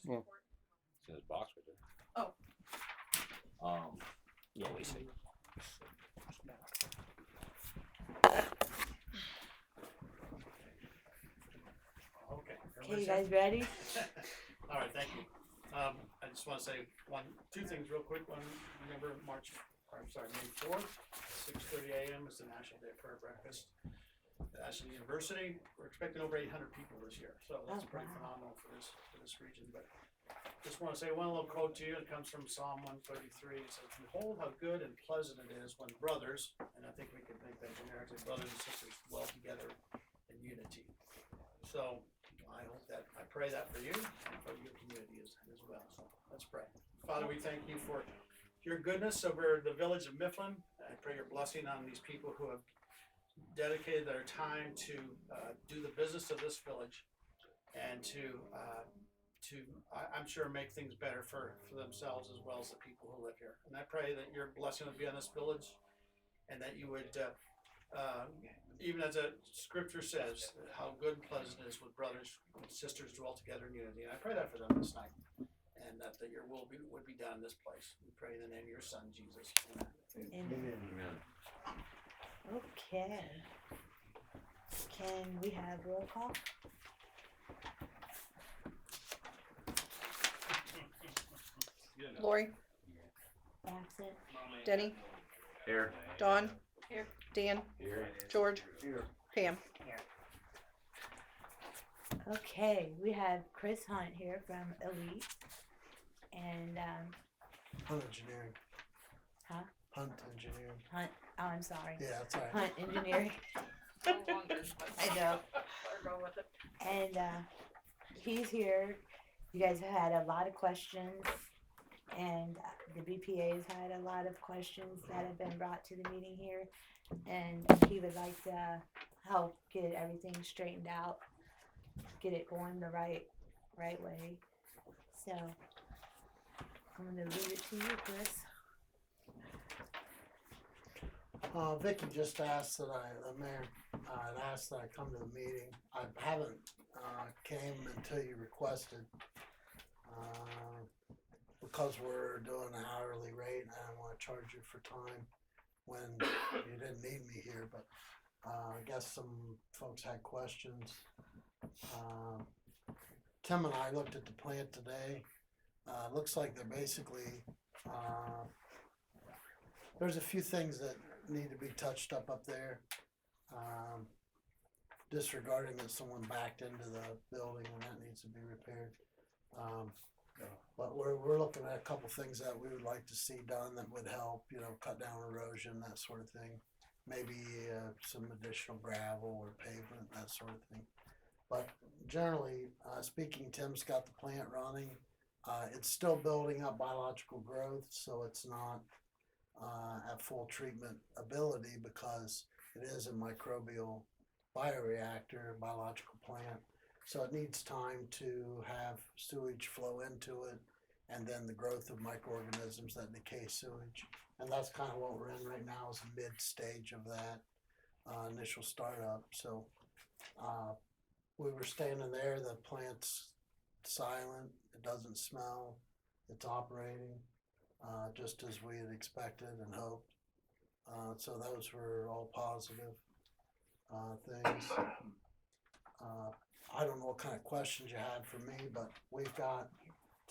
Yeah. It's in his box right there. Oh. Yeah, we see. Okay. Okay, you guys ready? All right, thank you. I just want to say two things real quick. One, remember May 4th, 6:30 a.m. is the National Day of Prayer Breakfast at Ashland University. We're expecting over 800 people this year, so that's pretty phenomenal for this region. But just want to say one little quote to you. It comes from Psalm 133. It says, "Behold how good and pleasant it is when brothers," and I think we could make that generic, brothers and sisters dwell together in unity. So I pray that for you and for your community as well. So let's pray. Father, we thank you for your goodness over the village of Mifflin. I pray your blessing on these people who have dedicated their time to do the business of this village and to I'm sure make things better for themselves as well as the people who live here. And I pray that your blessing would be on this village and that you would even as the scripture says, how good and pleasant it is with brothers and sisters dwell together in unity. And I pray that for them this night, and that your will would be done in this place. We pray in the name of your Son, Jesus. Amen. Amen. Okay. Can we have roll call? Lori, Absent. Denny, Here. Dawn, Here. Dan, Here. George, Pam. Okay, we have Chris Hunt here from Elite, and Hunt engineering. Huh? Hunt engineering. Hunt. Oh, I'm sorry. Yeah, that's all right. Hunt Engineering. No longer, but I know. I'll go with it. And he's here. You guys have had a lot of questions, and the BPA's had a lot of questions that have been brought to the meeting here, and he would like to help get everything straightened out, get it going the right way. So I'm gonna leave it to you, Chris. Vicky just asked that the mayor had asked that I come to the meeting. I haven't came until you requested because we're doing an hourly rate and I don't want to charge you for time when you didn't need me here. But I guess some folks had questions. Tim and I looked at the plant today. Looks like they're basically there's a few things that need to be touched up there. Disregarding that someone backed into the building and that needs to be repaired. But we're looking at a couple things that we would like to see done that would help, cut down erosion, that sort of thing. Maybe some additional gravel or pavement, that sort of thing. But generally speaking, Tim's got the plant running. It's still building up biological growth, so it's not at full treatment ability because it is a microbial bioreactor, biological plant. So it needs time to have sewage flow into it and then the growth of microorganisms that decay sewage. And that's kind of what we're in right now is a mid stage of that initial startup. So we were standing there, the plant's silent, it doesn't smell, it's operating. Just as we had expected and hoped. So those were all positive things. I don't know what kind of questions you had for me, but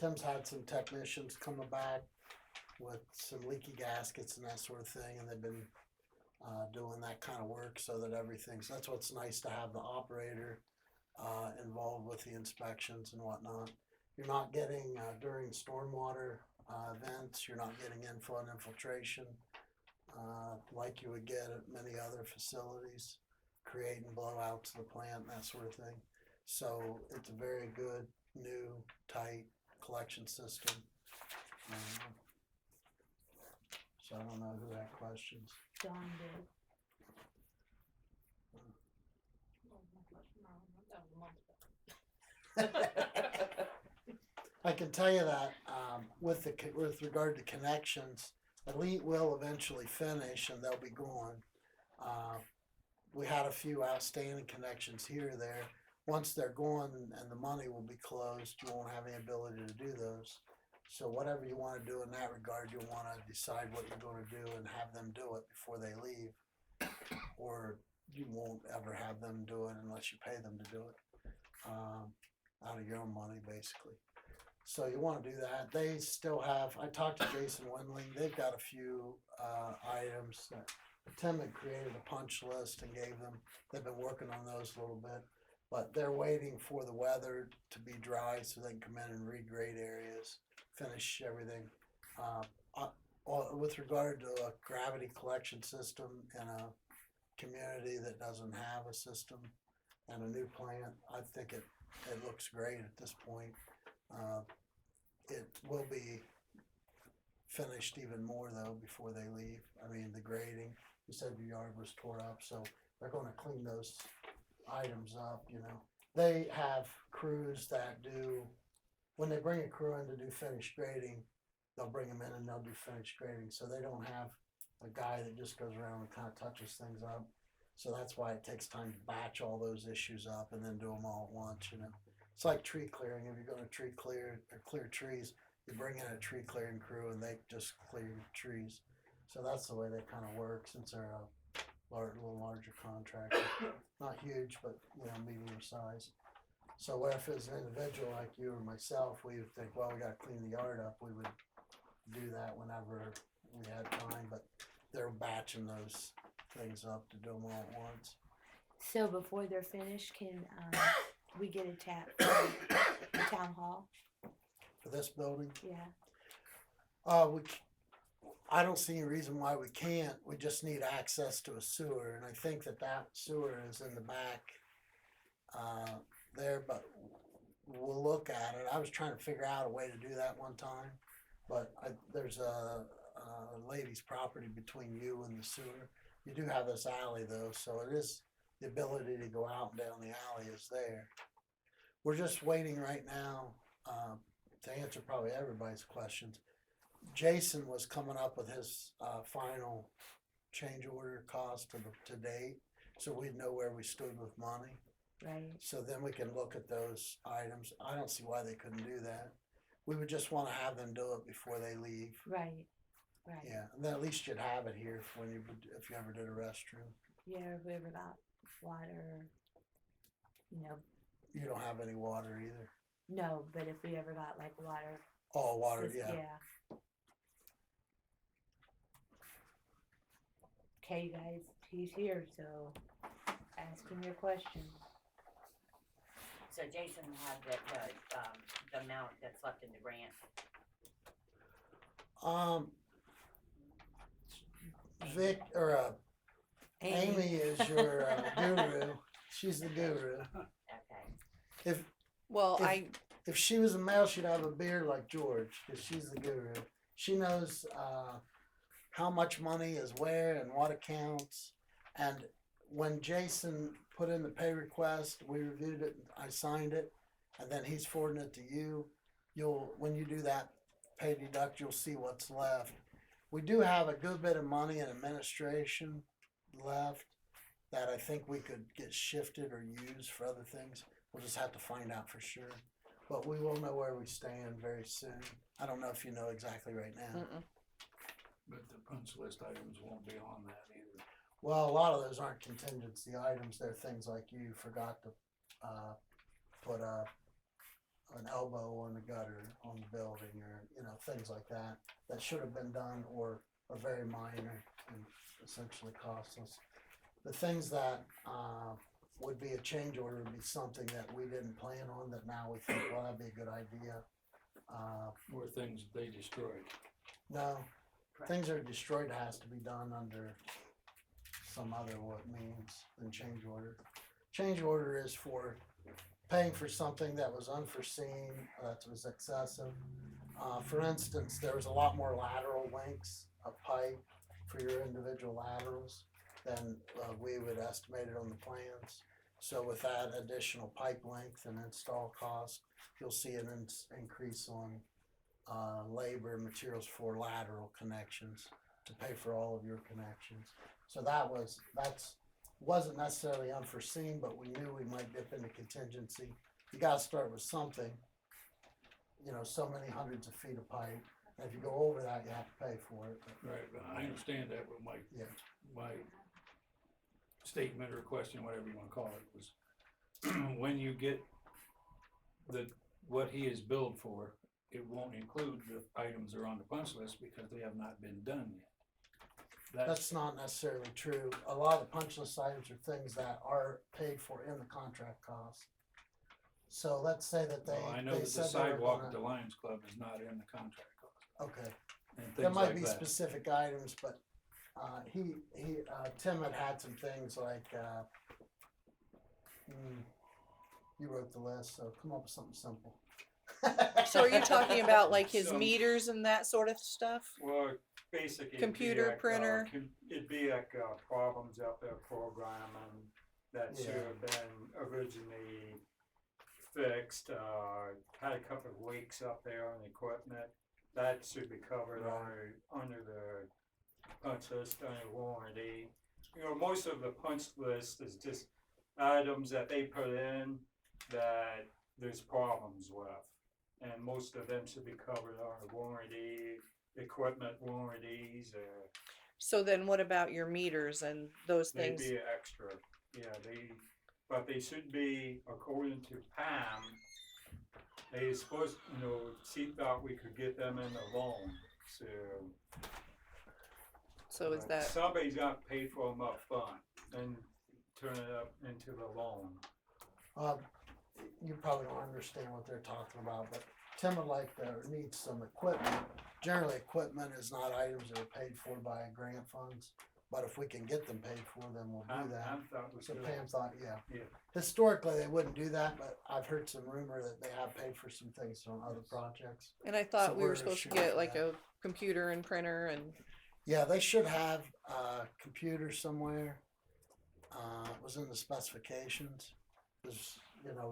Tim's had some technicians coming back with some leaky gaskets and that sort of thing, and they've been doing that kind of work so that so that's what's nice to have the operator involved with the inspections and whatnot. You're not getting, during stormwater events, you're not getting inflow and infiltration like you would get at many other facilities, creating blowouts of the plant, that sort of thing. So it's a very good, new, tight collection system. So I don't know who had questions. John did. I can tell you that with regard to connections, Elite will eventually finish and they'll be gone. We had a few outstanding connections here or there, once they're gone and the money will be closed, you won't have any ability to do those. So whatever you wanna do in that regard, you'll wanna decide what you're gonna do and have them do it before they leave. Or you won't ever have them do it unless you pay them to do it, out of your own money, basically. So you wanna do that. They still have, I talked to Jason Wendling, they've got a few, items that Tim had created a punch list and gave them. They've been working on those a little bit, but they're waiting for the weather to be dry so they can come in and regrade areas, finish everything. With regard to a gravity collection system in a community that doesn't have a system and a new plant, I think it looks great at this point. It will be finished even more though before they leave. I mean, the grading, you said your yard was tore up, so they're gonna clean those items up, you know. They have crews that do, when they bring a crew in to do finished grading, they'll bring them in and they'll do finished grading, so they don't have a guy that just goes around and kinda touches things up. So that's why it takes time to batch all those issues up and then do them all at once, you know. It's like tree clearing. If you're gonna tree clear or clear trees, you bring in a tree clearing crew and they just clear your trees. So that's the way they kind of work since they're a little larger contractor. Not huge, but you know, medium size. So what if it's an individual like you or myself, we would think, well, we gotta clean the yard up. We would do that whenever we had time, but they're batching those things up to do them all at once. So before they're finished, can we get a tap from the town hall? For this building, Yeah. I don't see any reason why we can't. We just need access to a sewer, and I think that sewer is in the back there. But we'll look at it. I was trying to figure out a way to do that one time, but there's a lady's property between you and the sewer. You do have this alley though, so it is the ability to go out and down the alley is there. We're just waiting right now. To answer probably everybody's questions, Jason was coming up with his final change order cost to date, so we'd know where we stood with money. Right. So then we can look at those items. I don't see why they couldn't do that. We would just want to have them do it before they leave. Right. Right. Yeah, and then at least you'd have it here if you ever did a restroom. Yeah, if we ever got water, you know. You don't have any water either. No, but if we ever got like water. Oh, water, yeah. Okay, guys, he's here, so ask him your question. So Jason had the amount that's left in the grant. Vic or Amy is your guru. She's the guru. Okay. Well, If she was a male, she'd have a beard like George, because she's the guru. She knows how much money is where and what accounts. And when Jason put in the pay request, we reviewed it, I signed it, and then he's forwarding it to you. When you do that pay deduct, you'll see what's left. We do have a good bit of money in administration left that I think we could get shifted or used for other things. We'll just have to find out for sure. But we will know where we stand very soon. I don't know if you know exactly right now. mm-mm. But the punch list items won't be on that either. Well, a lot of those aren't contingency items. They're things like you forgot to put an elbow on the gutter on the building, or you know, things like that should have been done or are very minor and essentially costless. The things that would be a change order would be something that we didn't plan on that now we think, well, that'd be a good idea. Or things that they destroyed. No, things that are destroyed has to be done under some other means than change order. Change order is for paying for something that was unforeseen, that was excessive. For instance, there was a lot more lateral lengths of pipe for your individual laterals than we would estimate it on the plans. So with that additional pipe length and install cost, you'll see an increase on labor and materials for lateral connections to pay for all of your connections. So that's wasn't necessarily unforeseen, but we knew we might dip into contingency. You gotta start with something. You know, so many hundreds of feet of pipe, and if you go over that, you have to pay for it. But, Right, but I understand that, but Yeah. my statement or question, whatever you wanna call it, was when you get what he is billed for, it won't include the items that are on the punch list because they have not been done yet. That's not necessarily true. A lot of the punch list items are things that are paid for in the contract cost. So let's say that Well, I know they that the said they were sidewalk at gonna, the Lions Club is not in the contract cost, okay. and There things might like be that. specific items, but, Tim had some things like, you wrote the list, so come up with something simple. So are you talking about like his Some- meters and that sort of stuff? Well, basically. it'd be Computer, like, printer? It'd be like, problems out there programming that should Yeah. have been originally fixed, had a couple of leaks up there on the equipment. That should be covered Right. under the punch list, under warranty. You know, most of the punch list is just items that they put in that there's problems with. And most of them should be covered under warranty, equipment warranties, So then what about your meters and those they'd things? be extra. Yeah, but they should be, according to Pam, they supposed, she thought we could get them in the loan, so. So is but that, somebody's got to pay for them up front and turn it up into the loan. You probably don't understand what they're talking about, but Tim would like to, or needs some equipment. Generally, equipment is not items that are paid for by grant funds, but if we can get them paid for, then we'll do that. I thought we So could. Pam thought, yeah. Yeah. Historically, they wouldn't do that, but I've heard some rumor that they have paid for some things on other projects. and I So thought we we're were supposed to shooting get for like that. a computer and printer and, Yeah, they should have a computer somewhere. It was in the specifications. It was,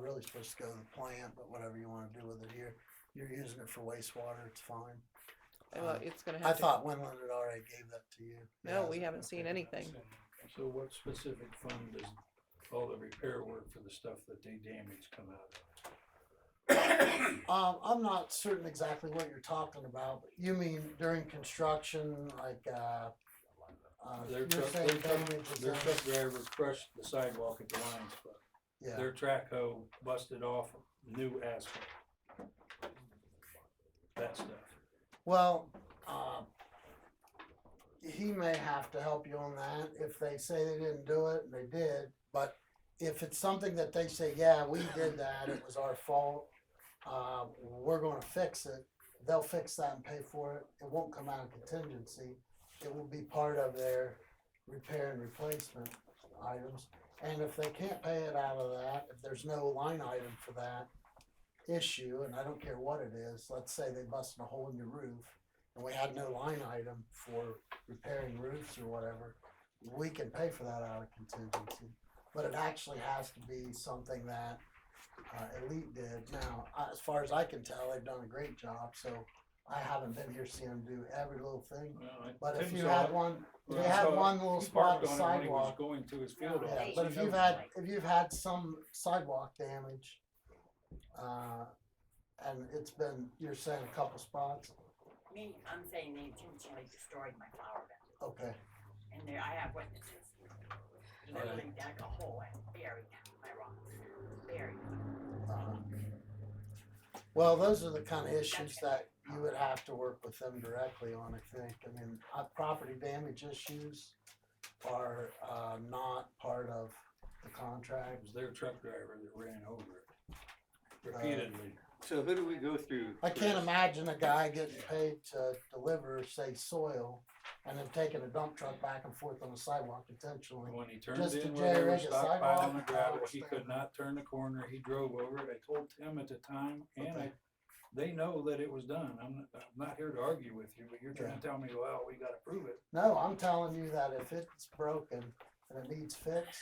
really supposed to go to the plant, but whatever you wanna do with it here. You're using it for wastewater, it's fine. it's gonna I have to. thought Winland had already gave that to you. No, Yeah, we haven't seen anything. So what specific fund does all the repair work for the stuff that they damage come out of? I'm not certain exactly what you're talking about, but you mean during construction, like, Their you're truck, saying damage is their in- truck driver crushed the sidewalk at the Lions Club. yeah. Their track hoe busted off new asphalt. That stuff. Well, he may have to help you on that if they say they didn't do it and they did. But if it's something that they say, yeah, we did that, it was our fault, we're going to fix it, they'll fix that and pay for it. It won't come out of contingency. It will be part of their repair and replacement items. And if they can't pay it out of that, if there's no line item for that issue, and I don't care what it is, let's say they busted a hole in your roof and we had no line item for repairing roofs or whatever, we can pay for that out of contingency. But it actually has to be something that Elite did. Now, as far as I can tell, they've done a great job, so I haven't been here seeing them do every little thing. Well, But if Tim you saw had it. one, if Well, you had so one little he spot parked of on it when he was sidewalk, going to his field yeah, office. but He if knows you've had some sidewalk damage, and it's been, you're saying a couple spots, I'm saying they intentionally destroyed my flower bed, okay. and there, I have witnesses. Literally dug a hole and buried my rocks, buried them. Well, those are the kind of issues that you would have to work with them directly on, I think. I mean, property damage issues are, not part of the It contract. was their truck driver that ran over it repeatedly. So who do we go through? I can't imagine a guy getting paid to deliver, say, soil, and then taking a dump truck back and forth on the sidewalk intentionally. When he turned Just to in where they were jerry-rig a sidewalk, stockpiling the I gravel, he understand could that. not turn the corner. He drove over it. I told Tim at the time, and Okay. they know that it was done. I'm not here to argue with you, but you're trying to tell me, well, we gotta prove it. No, I'm telling you that if it's broken and it needs fixed,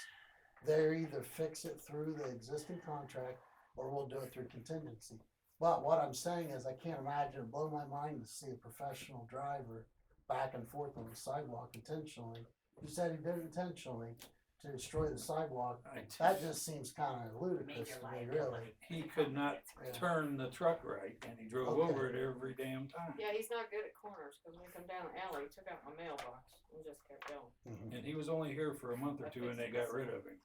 they either fix it through the existing contract or we'll do it through contingency. But what I'm saying is I can't imagine, it blow my mind to see a professional driver back and forth on the sidewalk intentionally. You said he did it intentionally, to destroy the sidewalk, I that just seems kinda ludicrous Major to me, really. liability. He could not Yeah. turn the truck right, and he drove Okay. over it every damn time. Yeah, he's not good at corners, cause when we come down the alley, he took out my mailbox and just kept going. Mhm. And he was only here for a month or two, and they got rid of him.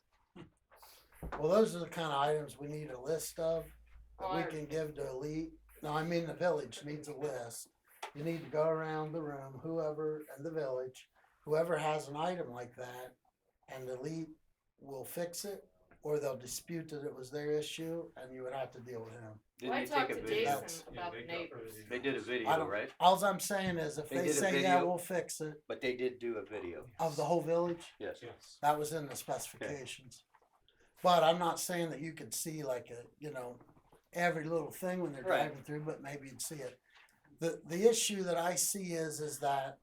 Well, those are the kind of items we need a list of that Oh, we I can give to Elite. No, I mean the village needs a list. You need to go around the room, whoever in the village, whoever has an item like that, and Elite will fix it, or they'll dispute that it was their issue, and you would have to deal with him. Well, I Didn't they talked take a to video? Jason about the neighbors. They did a I video, don't- right? Alls I'm saying is if They they did a say, yeah, video. we'll fix it, But they did do a video. of the whole village, Yes. Yes. that was in the specifications. But I'm not saying that you could see like a, every little thing when they're Right. driving through, but maybe you'd see it. The issue that I see is that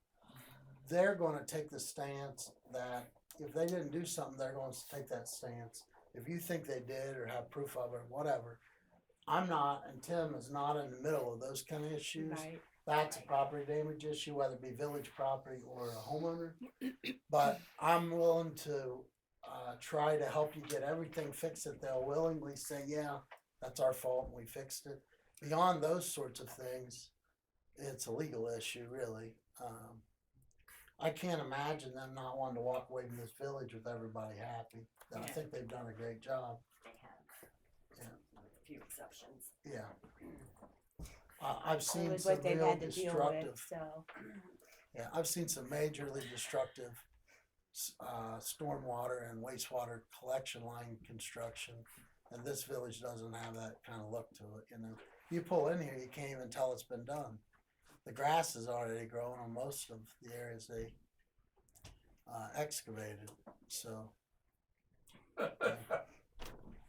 they're gonna take the stance that if they didn't do something, they're going to take that stance. If you think they did or have proof of it or whatever, I'm not, and Tim is not in the middle of those kind of issues. Right. That's a property damage issue, whether it be village property or a homeowner. But I'm willing to try to help you get everything fixed that they'll willingly say, yeah, that's our fault and we fixed it. Beyond those sorts of things, it's a legal issue, really. I can't imagine them not wanting to walk away from this village with everybody happy. And I Yeah. think they've done a great job. They have. Yeah. With a few exceptions. Yeah. I've It seen was some what they've real had to deal with, destructive. so. Yeah, I've seen some majorly destructive stormwater and wastewater collection line construction, and this village doesn't have that kind of look to it. You pull in here, you can't even tell it's been done. The grass is already growing on most of the areas they excavated. So,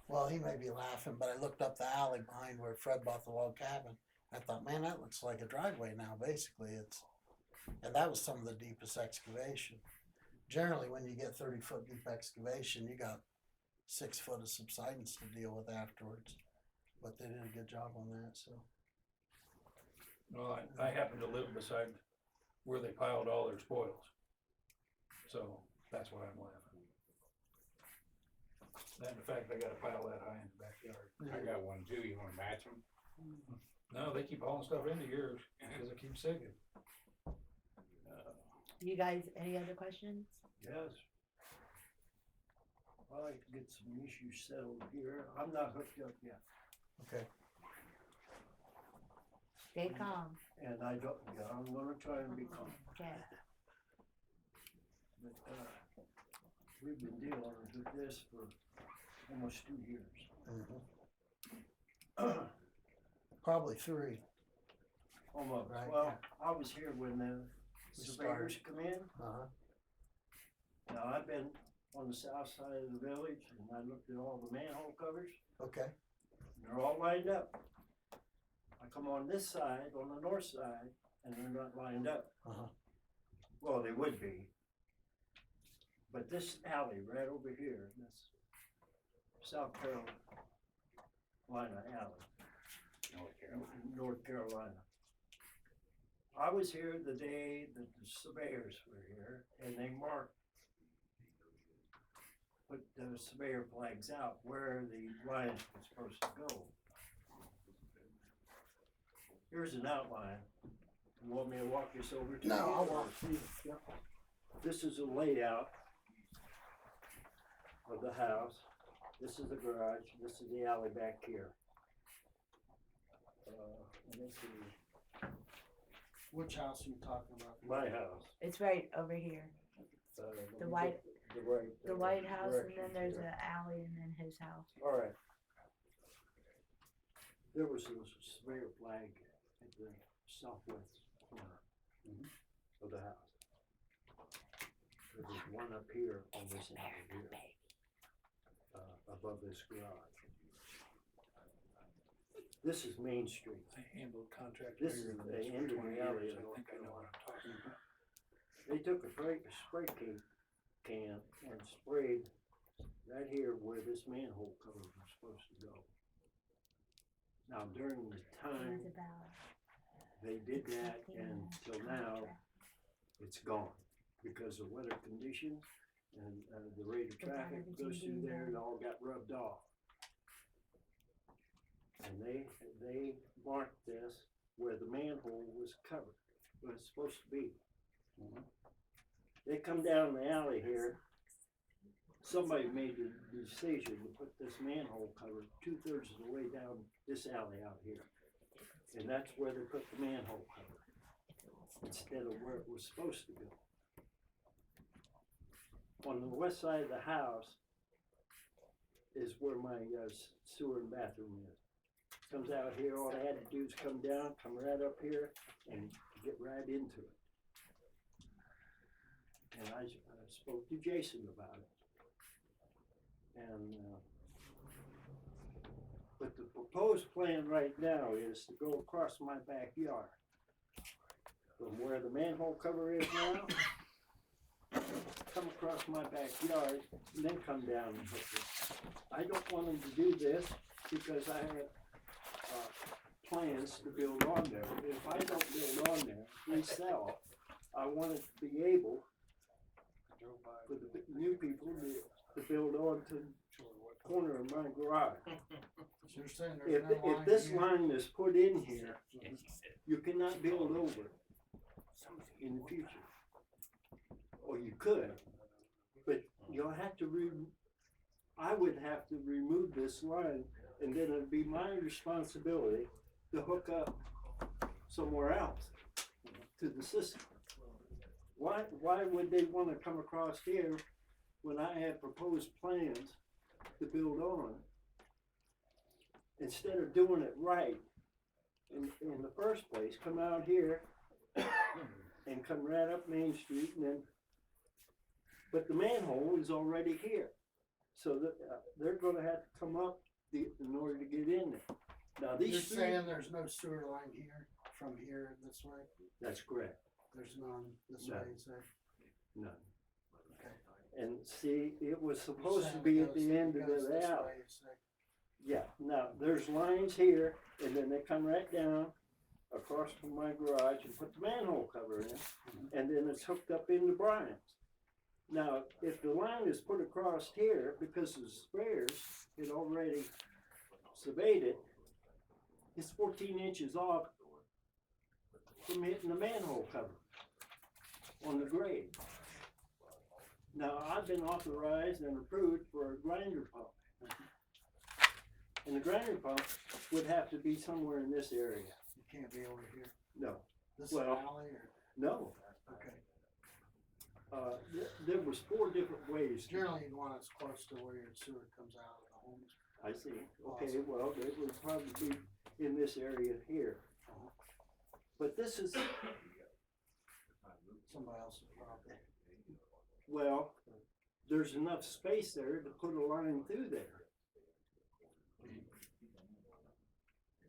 well, he may be laughing, but I looked up the alley behind where Fred bought the log cabin. I thought, man, that looks like a driveway now. Basically, and that was some of the deepest excavation. Generally, when you get 30-foot deep excavation, you got 6 foot of subsidence to deal with afterwards. But they did a good job on that. So, Well, I happen to live beside where they piled all their spoils. So that's why I'm laughing. And the fact they got a pile that high in the backyard. I got one too. You wanna match them? No, they keep hauling stuff into yours because it keeps sinking. You guys, any other questions? Yes. I'd like to get some issues settled here. I'm not hooked up yet, okay. Stay calm, and I'm gonna try and be calm. okay. But, we've been dealing with this for almost 2 years. Probably 3. Almost. Right, Well, I was here when the We surveyors come in. Uh-huh. Now, I've been on the south side of the village, and I looked at all the manhole covers. Okay. They're all lined up. I come on this side, on the north side, and they're not lined up. Uh-huh. Well, they would be. But this alley right over here, this South Carolina alley, North Carolina. I was here the day that the surveyors were here, and they put the surveyor flags out where the lines were supposed to go. Here's an outline. You want me to walk this over to you? No, I'll or- walk through. Yep. This is a layout of the house. This is the garage. This is the alley back here. Let me see. Which house are you talking about? My house. It's right over here, Let The me white- get the right. the White House, and then directions there's here. an alley, and then his house. All right. There was a surveyor flag at the southwest corner of the house. There's one up here on this alley here, above this garage. This is Main Street. I handled contract This is bigger than the this end for of 20 the alley years. in I North think I know what I'm talking about. They took a spray can and sprayed right here where this manhole cover was supposed to go. Now, during the It time was about they did that, 15 and till minutes now, contract. it's gone because of weather conditions. And, the rate of traffic goes through there, it all got rubbed off. And they marked this where the manhole was covered, where it's supposed to be. They come down the alley here, somebody made the decision to put this manhole cover 2/3 of the way down this alley out here. And that's where they put the manhole cover, instead of where it was supposed to go. On the west side of the house is where my sewer and bathroom is. Comes out here, all I had to do is come down, come right up here, and get right into it. And I spoke to Jason about it. And, but the proposed plan right now is to go across my backyard. From where the manhole cover is now, come across my backyard, and then come down and hook it. I don't want them to do this because I have plans to build on there. If I don't build on there, we sell, I want it to be able for the new people to build on to the corner of my garage. So you're saying there's no line If this here? line is put in here, you cannot build over it in the future. Or you could, but you'll have to I would have to remove this line, and then it'd be my responsibility to hook up somewhere else to the system. Why would they wanna come across here when I have proposed plans to build on? Instead of doing it right in the first place, come out here and come right up Main Street and then, but the manhole is already here. So that, they're gonna have to come up in order to get in there. Now You're these three, saying there's no sewer line here, from here this way? that's correct, There's none this No. way, you say? none. Okay. And see, it was You're supposed to saying be it at the goes- end it of goes the this alley. way, you say? Yeah, now, there's lines here, and then they come right down across from my garage and put the manhole cover in, and then it's hooked up into Brian's. Now, if the line is put across here, because the sprayers had already surveyed it, it's 14 inches off from hitting the manhole cover on the grade. Now, I've been authorized and approved for a grinder pump. And the grinder pump would have to be somewhere in this area. You can't be over here. No, This is Well- alley or, no. okay. There was 4 different ways. Generally you'd want it as close to where your sewer comes out of the homes. I see. Okay, well, it would probably be in this area here. But this is, Somebody else's property. well, there's enough space there to put a line through there.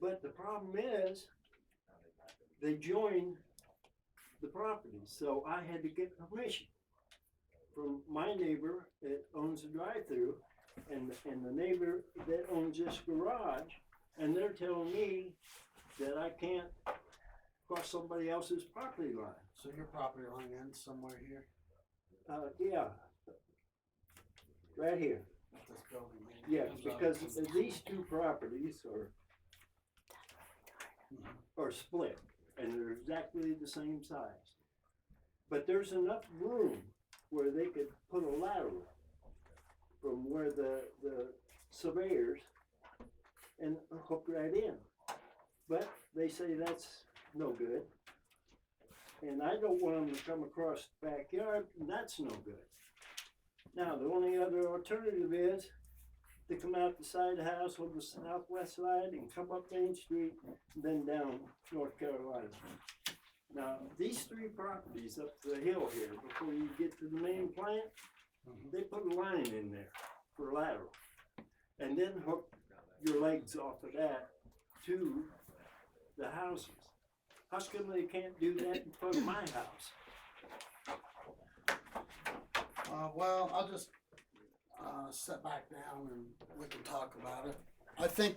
But the problem is, they joined the property, so I had to get permission from my neighbor that owns the drive-through and the neighbor that owns this garage, and they're telling me that I can't cross somebody else's property line. So your property line ends somewhere here, Yeah. Right here. at this building. maybe. Yeah, Comes out. because these 2 properties are split, and they're exactly the same size. But there's enough room where they could put a lateral from where the surveyors and hook right in. But they say that's no good. And I don't want them to come across the backyard, and that's no good. Now, the only other alternative is to come out the side of the house on the southwest side and come up Main Street, and then down North Carolina. Now, these 3 properties up the hill here, before you get to the main plant, they put a line in there for lateral. And then hook your legs off of that to the houses. How come they can't do that in front of my house? Well, I'll just, sit back down and we can talk about it. I think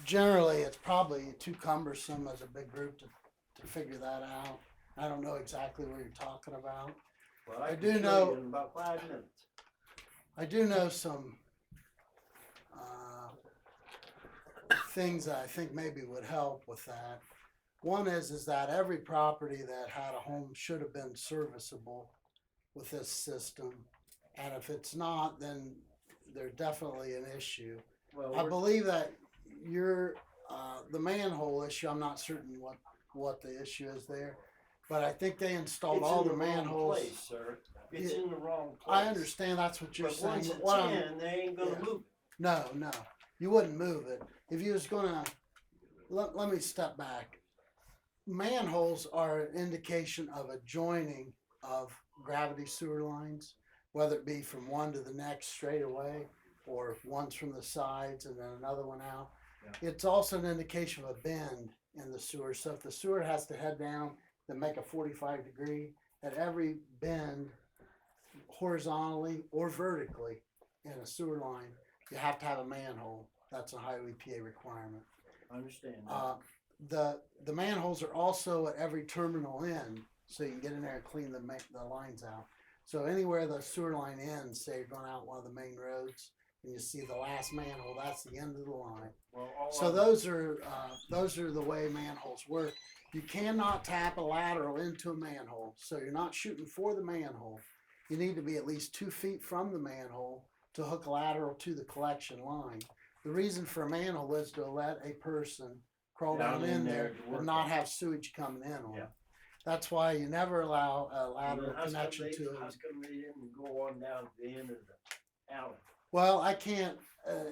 generally it's probably too cumbersome as a big group to figure that out. I don't know exactly what you're talking about. Well, I can do show know- you in about 5 minutes. I do know some things that I think maybe would help with that. One is that every property that had a home should have been serviceable with this system. And if it's not, then there's definitely an issue. Well, I believe that the manhole issue, I'm not certain what the issue is there, but I think they installed it's all in the wrong manholes. place, sir. It's Yeah, in the wrong place. I understand that's what you're But saying, once but it's what I'm, in, they ain't gonna yeah. move it. no, you wouldn't move it. If you was gonna, let me step back. Manholes are an indication of a joining of gravity sewer lines, whether it be from one to the next straight away, or if one's from the sides and then another one out. Yeah. It's also an indication of a bend in the sewer. So if the sewer has to head down, then make a 45-degree at every bend, horizontally or vertically in a sewer line, you have to have a manhole. That's a highway PA requirement. I understand that. The manholes are also at every terminal end, so you can get in there and clean the lines out. So anywhere the sewer line ends, say you're going out one of the main roads, and you see the last manhole, that's the end of the line. Well, all So I'm- those are the way manholes work. You cannot tap a lateral into a manhole, so you're not shooting for the manhole. You need to be at least 2 feet from the manhole to hook a lateral to the collection line. The reason for a manhole is to let a person crawl down in there to work and not on. have sewage coming in on Yeah. them. That's why you never allow a lateral How's come connection they- to it. How's come they didn't go on down to the end of the alley? Well, I can't,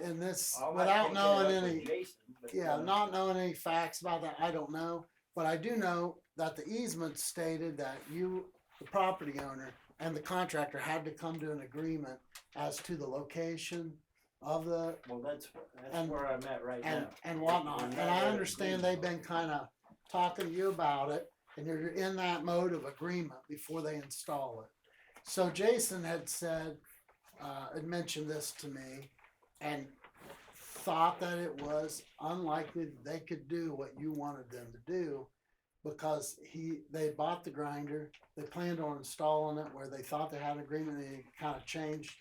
in this, I might without take that knowing up with any, Jason, but, yeah, not knowing any facts about that, I don't know. But I do know that the easement stated that you, the property owner, and the contractor had to come to an agreement as to the location of the, Well, that's and- where I'm at right and, now. and whatnot. We're And not I in understand agreement. they've been kind of talking to you about it, and you're in that mode of agreement before they install it. So Jason had said, had mentioned this to me, and thought that it was unlikely that they could do what you wanted them to do, because they bought the grinder, they planned on installing it where they thought they had an agreement, and it kind of changed.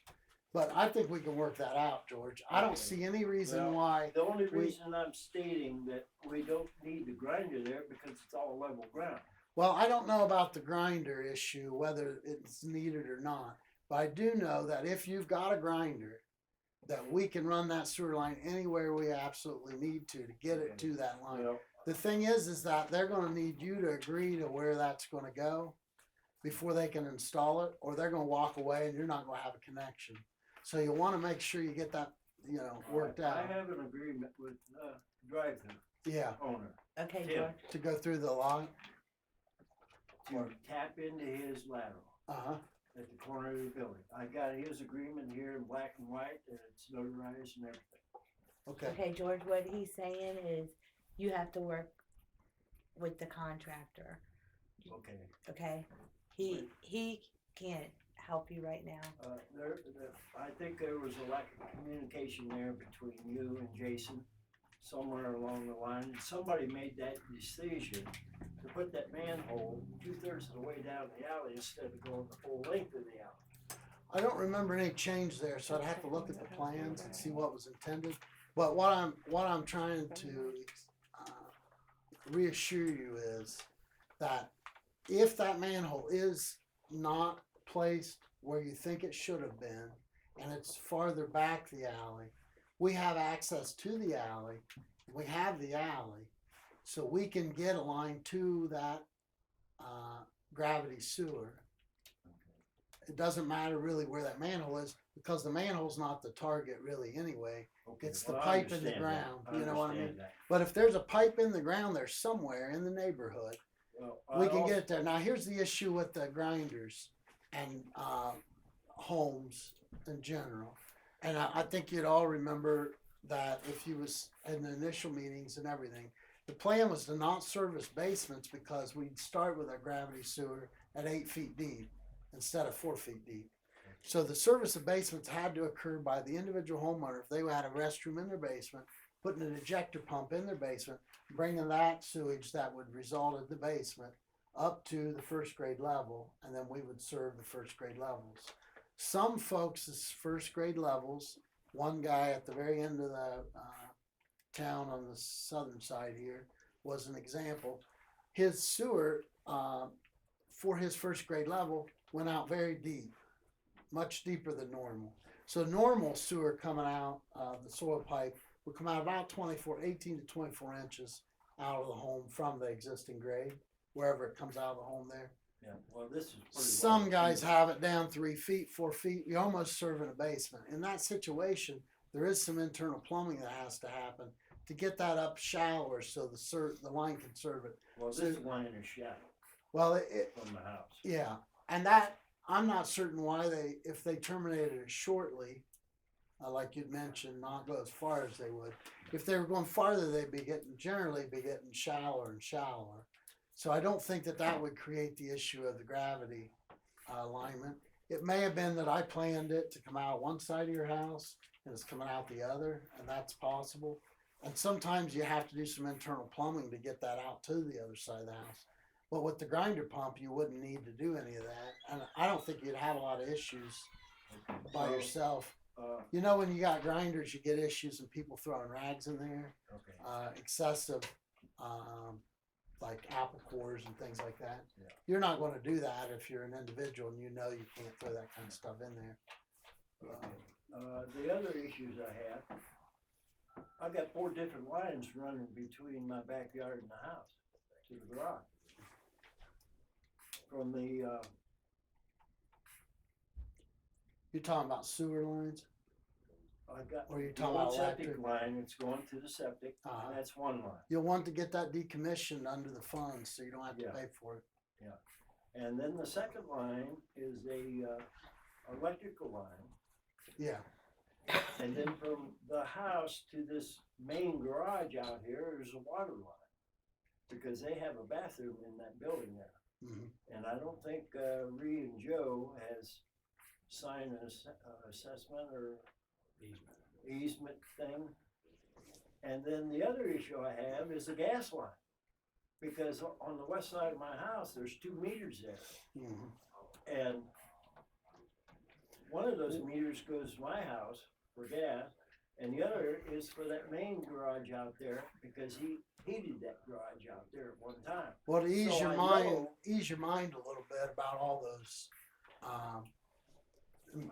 But I think we can work that out, George. I don't Okay. see any reason Well, why. The only we- reason I'm stating that we don't need the grinder there because it's all level ground. Well, I don't know about the grinder issue, whether it's needed or not. But I do know that if you've got a grinder, that we can run that sewer line anywhere we absolutely need to get it to that line. Well, The thing is that they're gonna need you to agree to where that's gonna go before they can install it, or they're gonna walk away and you're not gonna have a connection. So you wanna make sure you get that, worked I out. have an agreement with drive-through Yeah, owner Okay, Tim. George. to go through the line. to tap into his lateral Uh-huh. at the corner of the building. I got his agreement here in black and white, and it's notarized and everything. Okay. Okay, George, what he's saying is you have to work with the contractor, Okay. okay? He can't help you right now. I think there was a lack of communication there between you and Jason, somewhere along the line. And somebody made that decision to put that manhole 2/3 of the way down the alley instead of going the full length of the alley. I don't remember any change there, so I'd have to look at the plans and see what was intended. But what I'm trying to reassure you is that if that manhole is not placed where you think it should have been, and it's farther back the alley, we have access to the alley. We have the alley, so we can get a line to that gravity sewer. It doesn't matter really where that manhole is, because the manhole's not the target really anyway. Okay, It's the well, I pipe in the understand that. ground, I you know what I mean? understand that. But if there's a pipe in the ground there somewhere in the neighborhood, Well, we I can also- get it there. Now, here's the issue with the grinders and homes in general. And I think you'd all remember that if you was in the initial meetings and everything, the plan was to not service basements because we'd start with our gravity sewer at 8 feet deep instead of 4 feet deep. So the service of basements had to occur by the individual homeowner. If they had a restroom in their basement, putting an ejector pump in their basement, bringing that sewage that would result in the basement up to the first grade level, and then we would serve the first grade levels. Some folks' first grade levels, one guy at the very end of the town on the southern side here was an example. His sewer, for his first grade level, went out very deep, much deeper than normal. So normal sewer coming out, the soil pipe would come out about 18 to 24 inches out of the home from the existing grade, wherever it comes out of the home there. Yeah, well, this is pretty Some well guys treated. have it down 3 feet, 4 feet. You almost serve in a basement. In that situation, there is some internal plumbing that has to happen to get that up shallower so the line can serve it. Well, so- this line is shallow Well, from the house. yeah, and that I'm not certain why if they terminated it shortly, like you'd mentioned, not go as far as they would. If they were going farther, they'd generally be getting shallower and shallower. So I don't think that would create the issue of the gravity alignment. It may have been that I planned it to come out one side of your house and it's coming out the other, and that's possible. And sometimes you have to do some internal plumbing to get that out to the other side of the house. But with the grinder pump, you wouldn't need to do any of that, and I don't think you'd have a lot of issues by So, yourself. Uh, You know, when you got grinders, you get issues and people throwing rags in there, okay. excessive, like apple cores and things like that. Yeah. You're not going to do that if you're an individual and you know you can't throw that kind of stuff in there. The other issues I have, I've got 4 different lines running between my backyard and the house to the garage. From the, You're talking about sewer lines? I've got Or you're the talking old about septic electric? line that's going to the septic, Uh-huh. and that's one line. You'll want to get that decommissioned under the funds so you don't have to Yeah. pay for it. And then the second line is a electrical line. Yeah. And then from the house to this main garage out here is a water line. Because they have a bathroom in that building there. Hmm. And I don't think Ree and Joe has signed an assessment or easement thing. And then the other issue I have is the gas line. Because on the west side of my house, there's 2 meters there. Hmm. And one of those meters goes to my house for gas, and the other is for that main garage out there because he heated that garage out there at one time. Well, to ease So your I mind, know- ease your mind a little bit about all those.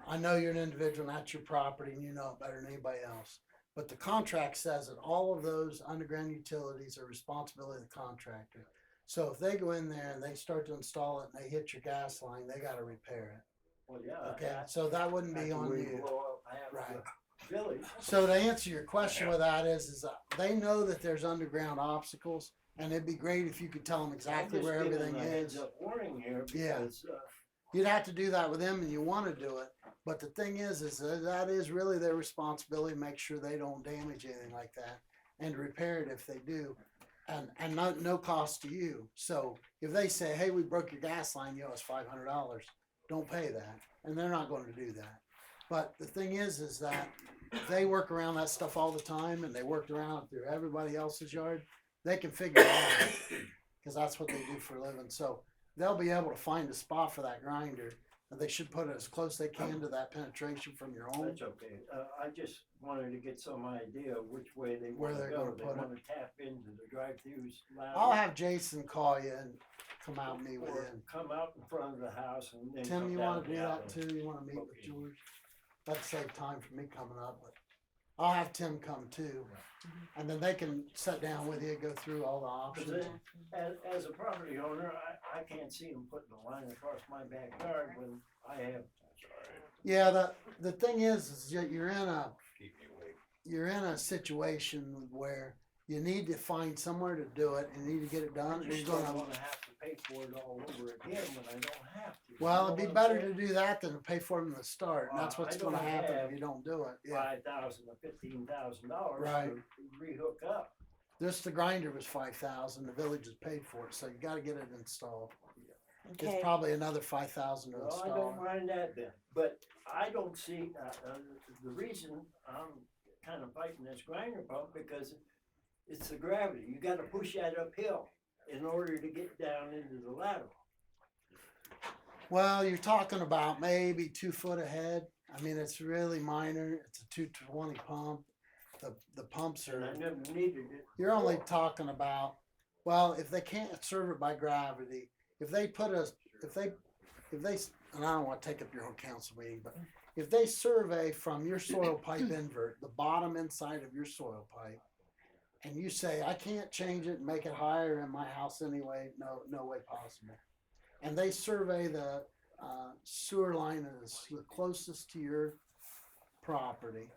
I know you're an individual and that's your property and you know it better than anybody else. But the contract says that all of those underground utilities are responsibility of the contractor. So if they go in there and they start to install it and they hit your gas line, they got to repair it. Well, yeah. Okay, so that wouldn't be after on we you. blow up half Right. the village. So to answer your question with that is they know that there's underground obstacles, and it'd be great if you could tell them exactly I'm just where giving everything a heads is. up warning here Yeah. because You'd have to do that with them, and you want to do it. But the thing is that is really their responsibility to make sure they don't damage anything like that, and to repair it if they do, and no cost to you. So if they say, "Hey, we broke your gas line, you owe us $500," don't pay that, and they're not going to do that. But the thing is that if they work around that stuff all the time, and they worked around it through everybody else's yard, they can figure it out because that's what they do for a living. So they'll be able to find a spot for that grinder, and they should put it as close they can to that penetration from your home. that's okay. I just wanted to get some idea which way they Where want to they're go. gonna They put it. want to tap into the drive-throughs loud. I'll have Jason call you and come out and meet with Or you. come out in front of the house and then Tim, come you down want to the do that alley. too? You want to meet with Okay. George? That'd save time for me coming up, but I'll have Tim come too. And then they can sit down with you, go through all the Because options. as a property owner, I can't see them putting a line across my backyard when I have. Yeah, the thing is that you're in Keep me awake. a situation where you need to find somewhere to do it and you need to get it I done. You're just don't gonna, wanna have to pay for it all over again when I don't have to. well, You know it'd be what I'm better saying? to do that than to pay for them to start. And that's Well, what's I gonna don't happen if have you don't do it. Yeah. $5,000 to $15,000 Right. to re-hook up. Just the grinder was 5,000. The village has paid for it, so you got to get it installed. Okay. It's probably another 5,000 to Well, I install. don't mind that then, but I don't see, the reason I'm kind of fighting this grinder pump because it's the gravity. You gotta push that uphill in order to get down into the lateral. Well, you're talking about maybe 2 foot ahead. I mean, it's really minor. It's a 220 pump. The pumps And I are, never needed it. you're only talking about, well, if they can't serve it by gravity, if they put a, if they, and I don't want to take up your whole council meeting, but if they survey from your soil pipe invert, the bottom inside of your soil pipe, and you say, I can't change it and make it higher in my house anyway, no way possible. And they survey the sewer line that is the closest to your property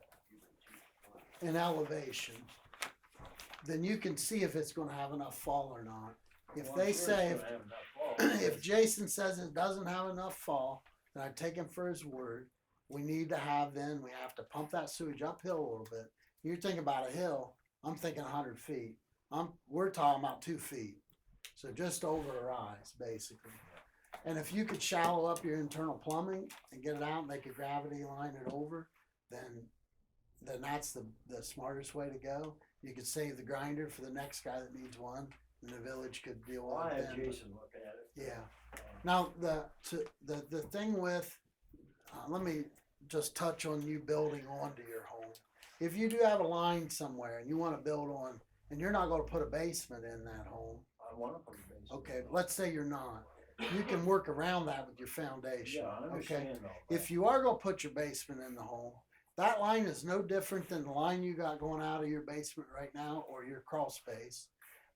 in elevation, then you can see if it's gonna have enough fall or not. If Well, I'm they sure say, it's gonna have enough fall. if Jason says it doesn't have enough fall, then I take him for his word. We need to have we have to pump that sewage uphill a little bit. You're thinking about a hill, I'm thinking 100 feet. We're talking about 2 feet. So just over a rise, basically. And if you could shallow up your internal plumbing and get it out and make a gravity line it over, then that's the smartest way to go. You could save the grinder for the next guy that needs one, and the village could deal Well, with I it had then. Jason look at it. Yeah. Now the thing with, let me just touch on you building onto your home. If you do have a line somewhere and you want to build on, and you're not going to put a basement in that home, I want to put a basement. okay. But let's say you're not. You can work around that with your foundation. Yeah, I Okay. understand all that. If you are going to put your basement in the home, that line is no different than the line you got going out of your basement right now or your crawl space.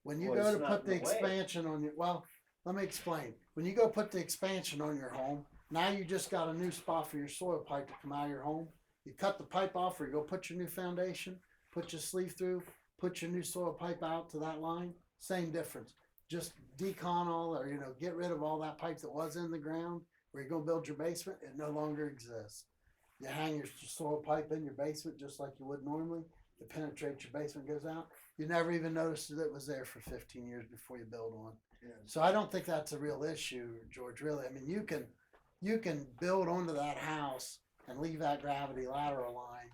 When you Well, go it's to not put the in the way. expansion on your, well, let me explain. When you go put the expansion on your home, now you just got a new spot for your soil pipe to come out of your home. You cut the pipe off, or you go put your new foundation, put your sleeve through, put your new soil pipe out to that line. Same difference. Just decon all, or get rid of all that pipe that was in the ground. Where you're gonna build your basement, it no longer exists. You hang your soil pipe in your basement just like you would normally. It penetrates your basement, goes out. You never even noticed that it was there for 15 years before you build one. Yeah. So I don't think that's a real issue, George. Really, I mean, you can build onto that house and leave that gravity lateral line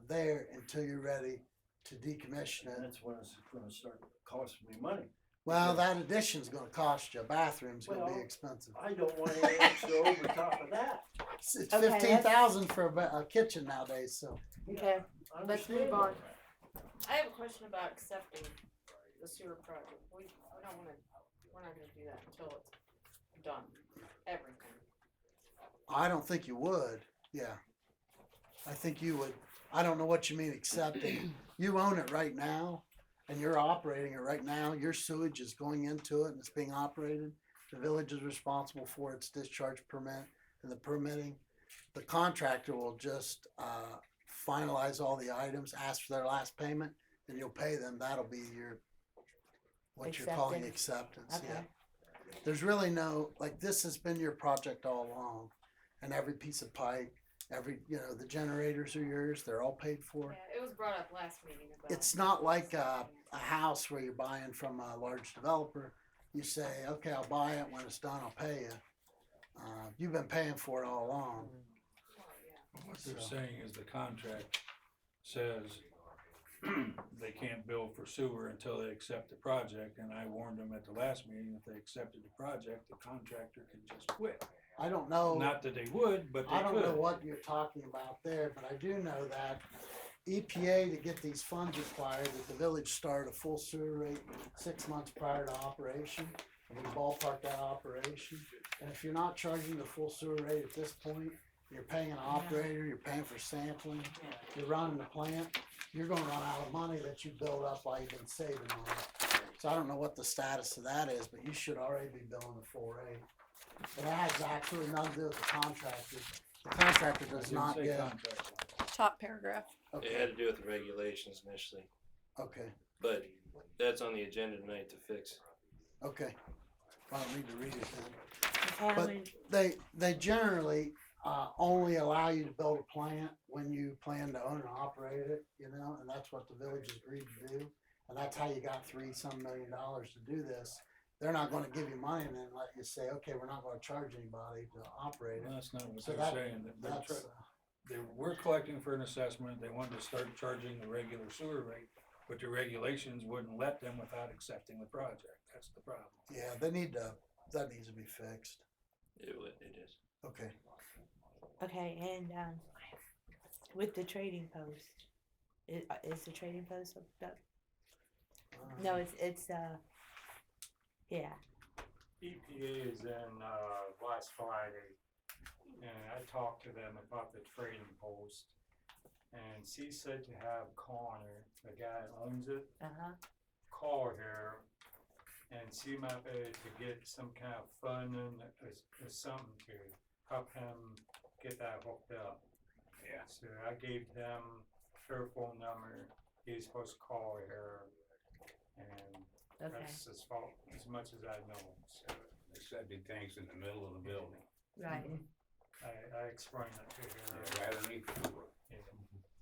there until you're ready to decommission And it. that's when it's gonna start costing me money. Well, that addition's going to cost you. A bathroom's going to Well, be expensive. I don't want any extra over top of that. It's Okay, 15,000 for a kitchen nowadays. So Okay, I let's understand move all on. that. I have a question about accepting the sewer project. We don't wanna, we're not gonna do that until it's done, everything. I don't think you would. Yeah, I think you would. I don't know what you mean accepting. You own it right now, and you're operating it right now. Your sewage is going into it, and it's being operated. The village is responsible for its discharge permit and the permitting. The contractor will just finalize all the items, ask for their last payment, and you'll pay them. That'll be your what you're calling acceptance. Okay. Yeah. There's really no, like, this has been your project all along, and every piece of pipe, the generators are yours. They're all paid for. Yeah, it was brought up last meeting about. It's not like a house where you're buying from a large developer. You say, okay, I'll buy it. When it's done, I'll pay you. You've been paying for it all along. What they're So- saying is the contract says they can't bill for sewer until they accept the project, and I warned them at the last meeting, if they accepted the project, the contractor can just quit. I don't know. Not that they would, but they I don't know could. what you're talking about there, but I do know that EPA, to get these funds required, that the village start a full sewer rate 6 months prior to operation. And we ballpark that operation. And if you're not charging the full sewer rate at this point, you're paying an operator, you're paying for sampling, you're running the plant, you're gonna run out of money that you build up while you've been saving money. So I don't know what the status of that is, but you should already be billing the full rate. It has absolutely nothing to do with the contractor. The contractor does Didn't not say get, contract. Top paragraph. It okay, had to do with the regulations initially, okay, but that's on the agenda tonight to fix. okay. I don't need to read it then. Finally, They generally only allow you to build a plant when you plan to own and operate it, and that's what the village has agreed to do. And that's how you got $3-some million to do this. They're not gonna give you money and then let you say, okay, we're not gonna charge anybody to operate Well, it. that's not what So they're saying. They're That's, we're collecting for an assessment. They wanted to start charging the regular sewer rate, but the regulations wouldn't let them without accepting the project. That's the problem. yeah, that needs to be fixed. It is. Okay. Okay, and, with the trading post, is the trading post hooked up? No, it's, yeah, EPA is in, last Friday, and I talked to them about the trading post. And she said to have Connor, the guy that owns it, uh-huh, call her and see might be able to get some kind of funding or something to help him get that hooked up. Yeah. So I gave him her phone number, he's supposed to call her, and okay, that's as much as I know, so They said the things in the middle of the building. right. I explained it to her. Yeah, rather than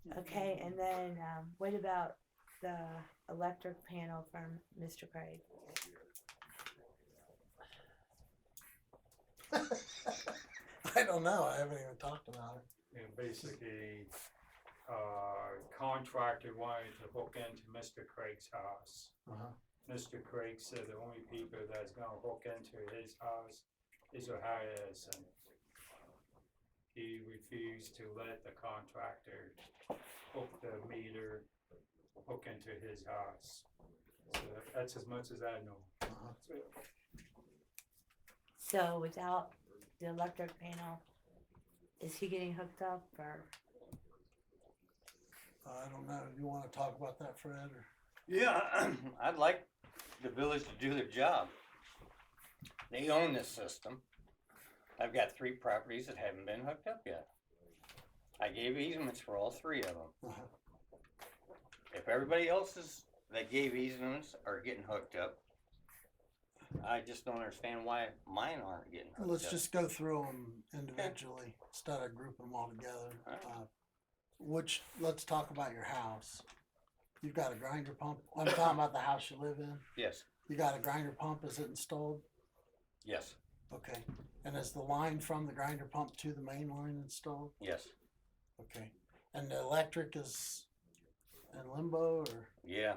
Yeah. Okay, and then, what about the electric panel from Mr. Craig? I don't know. I haven't even talked about it. And basically, contractor wanted to hook into Mr. Craig's house. Uh-huh. Mr. Craig said the only people that's gonna hook into his house is Ohio's, and he refused to let the contractor hook the meter, hook into his house. So that's as much as I know. Uh-huh. So without the electric panel, is he getting hooked up or? I don't know. You wanna talk about that, Fred, or? Yeah, I'd like the village to do their job. They own this system. I've got 3 properties that haven't been hooked up yet. I gave easements for all 3 of them. Uh-huh. If everybody else's that gave easements are getting hooked up, I just don't understand why mine aren't getting hooked Let's up. just go through them individually instead of grouping them all together. Alright. Let's talk about your house. You've got a grinder pump. I'm talking about the house you live in. Yes, You got a grinder pump. Is it installed? yes, Okay. And is the line from the grinder pump to the main line installed? yes, Okay. And the electric is in limbo, or yeah.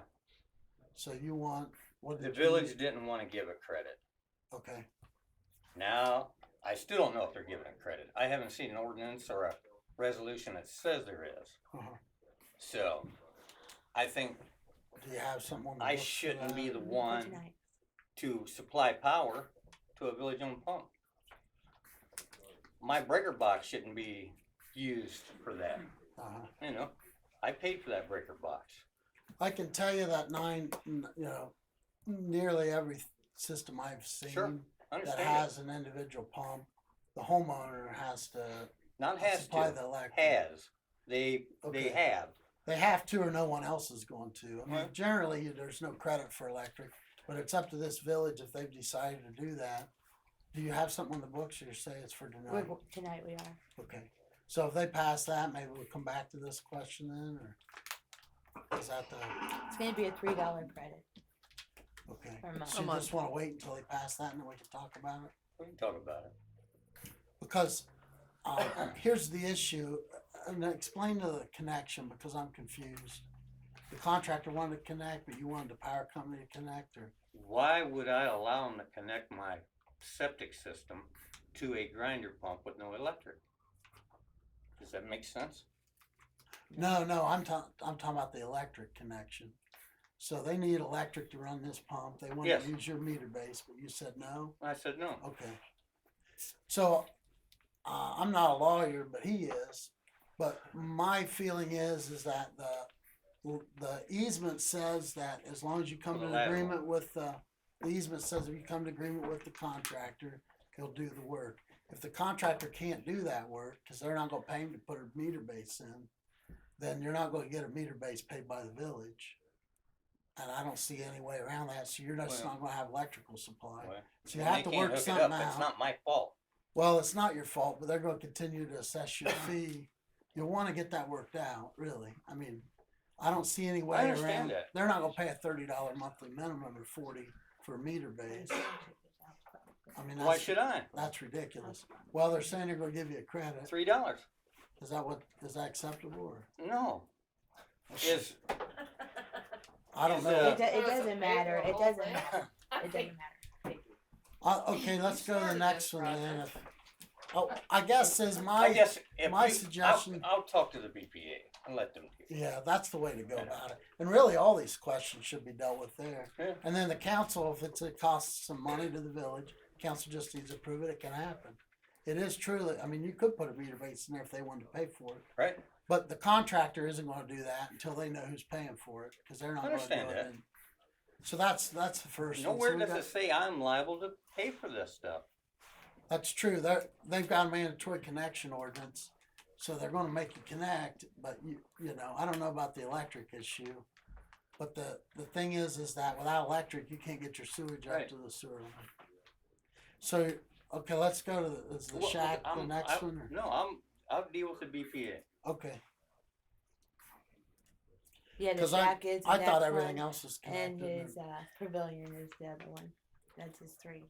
so you want what? The did you village need? didn't want to give a credit. Okay. Now, I still don't know if they're giving a credit. I haven't seen an ordinance or a resolution that says there is. Uh-huh. So, I think Do you have something on the I books for shouldn't that? be the For one tonight? to supply power to a village-owned pump. My breaker box shouldn't be used for that. Uh-huh. You know, I paid for that breaker box. I can tell you that nearly every system I've seen Sure, that understand it. has an individual pump, the homeowner has to Not has supply to, the electric. has. They Okay. have. They have to, or no one else is going to. I mean, Right. generally, there's no credit for electric, but it's up to this village if they've decided to do that. Do you have something on the books, or you say it's for tonight? Tonight we are. Okay, so if they pass that, maybe we'll come back to this question then, or is that the, It's gonna be a $3 credit okay? per month. So you just wanna wait until they pass that and then we can talk about it? We can talk about it. Because, here's the issue, and explain the connection, because I'm confused. The contractor wanted to connect, but you wanted the power company to connect, or? Why would I allow them to connect my septic system to a grinder pump with no electric? Does that make sense? No, I'm talking about the electric connection. So they need electric to run this pump, they want Yes. to use your meter base, but you said no? I said no. Okay. So, I'm not a lawyer, but he is, but my feeling is that the easement says that as long as you come For to the an lateral. agreement with, the easement says if you come to agreement with the contractor, he'll do the work. If the contractor can't do that work, cause they're not gonna pay him to put a meter base in, then you're not gonna get a meter base paid by the village. And I don't see any way around that, so you're just Well- not gonna have electrical supply. Well, So you when have they to can't work hook it something up, It's out. not my fault. Well, it's not your fault, but they're gonna continue to assess you a fee. You'll wanna get that worked out, really. I mean, I don't see any way understand around. that. They're not gonna pay a $30 monthly minimum or 40 for a meter base. I mean, Why should I? that's ridiculous. Well, they're saying they're gonna give you a credit. $3. Is that acceptable, or? No. Is I don't Is, know. It Doesn't doesn't pay matter, for the it whole doesn't thing. matter, it doesn't matter. Okay, let's go to the started next this one then. project. Oh, I guess is I my, guess if my we- suggestion- I'll talk to the BPA and let them do it. yeah, that's the way to go about it. And really, all these questions should be dealt with there. Yeah. And then the council, if it costs some money to the village, council just needs to approve it, it can happen. It is truly, I mean, you could put a meter base in there if they wanted to pay for it. Right? But the contractor isn't gonna do that until they know who's paying for it, cause they're not gonna do Understand it. that. And- So that's the first one. So Nowhere we does got- it say I'm liable to pay for this stuff. That's true. They've got a mandatory connection ordinance, so they're going to make you connect. But you know, I don't know about the electric issue. But the thing is that without electric, you can't get your sewage up Right. to the sewer line. So okay, let's go to is the Well, shack the I'm- next one? Or? No, I'll deal with the BPA. Okay, Yeah, the because shack is the I thought next everything one, else was and connected. his pavilion is the other one. That's his 3.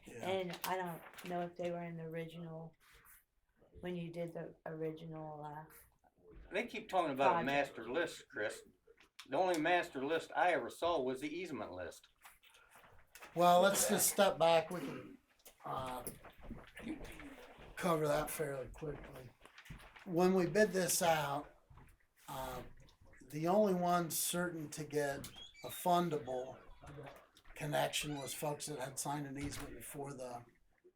Yeah. And I don't know if they were in the original when you did the original. They keep talking about a Project. master list, Chris. The only master list I ever saw was the easement list. Well, let's just step back. We can cover that fairly quickly. When we bid this out, the only one certain to get a fundable connection was folks that had signed an easement before the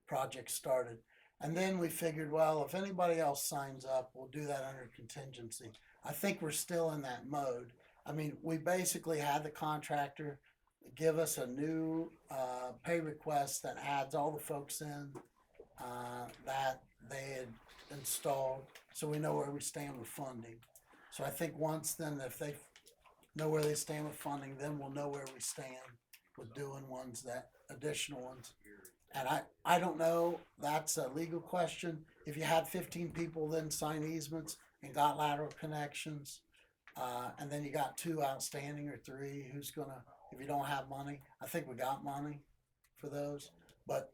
project started. And then we figured, well, if anybody else signs up, we'll do that under contingency. I think we're still in that mode. I mean, we basically had the contractor give us a new pay request that adds all the folks in that they had installed, so we know where we stand with funding. So I think once then, if they know where they stand with funding, then we'll know where we stand with doing ones that additional ones. And I don't know, that's a legal question. If you had 15 people then sign easements and got lateral connections, and then you got 2 outstanding or 3, who's gonna, if you don't have money, I think we got money for those. But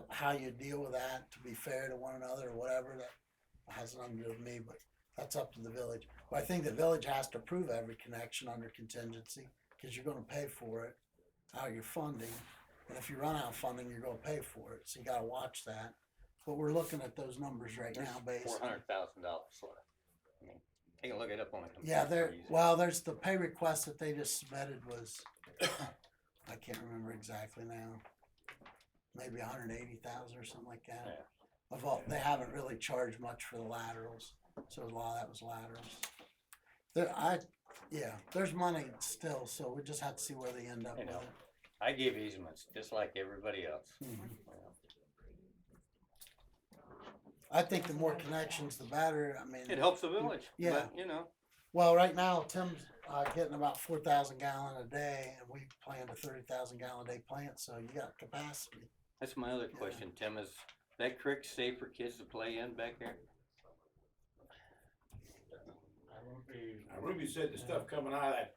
how you deal with that to be fair to one another or whatever, that has nothing to do with me, but that's up to the village. But I think the village has to approve every connection under contingency, because you're gonna pay for it out of your funding. And if you run out of funding, you're gonna pay for it, so you gotta watch that. But we're looking at those numbers right now, basically. $400,000 left. I mean, take a look it up on the computer. Yeah, there, Easy. well, there's the pay request that they just submitted was, I can't remember exactly now. Maybe 180,000 or something like that. Yeah. Of all, they haven't really charged much for the laterals, so a lot of that was laterals. There's money still, so we just have to see where they end up I with know. it. I gave easements just like everybody else. Mhm. I think the more connections, the better. I mean, It helps the village. Yeah. But, you know, well, right now Tim's getting about 4,000 gallon a day, and we planned a 30,000 gallon a day plant, so you got capacity. that's my other question, Tim. Is that creek safe for kids to play in back there? Now, Ruby said the stuff coming out of that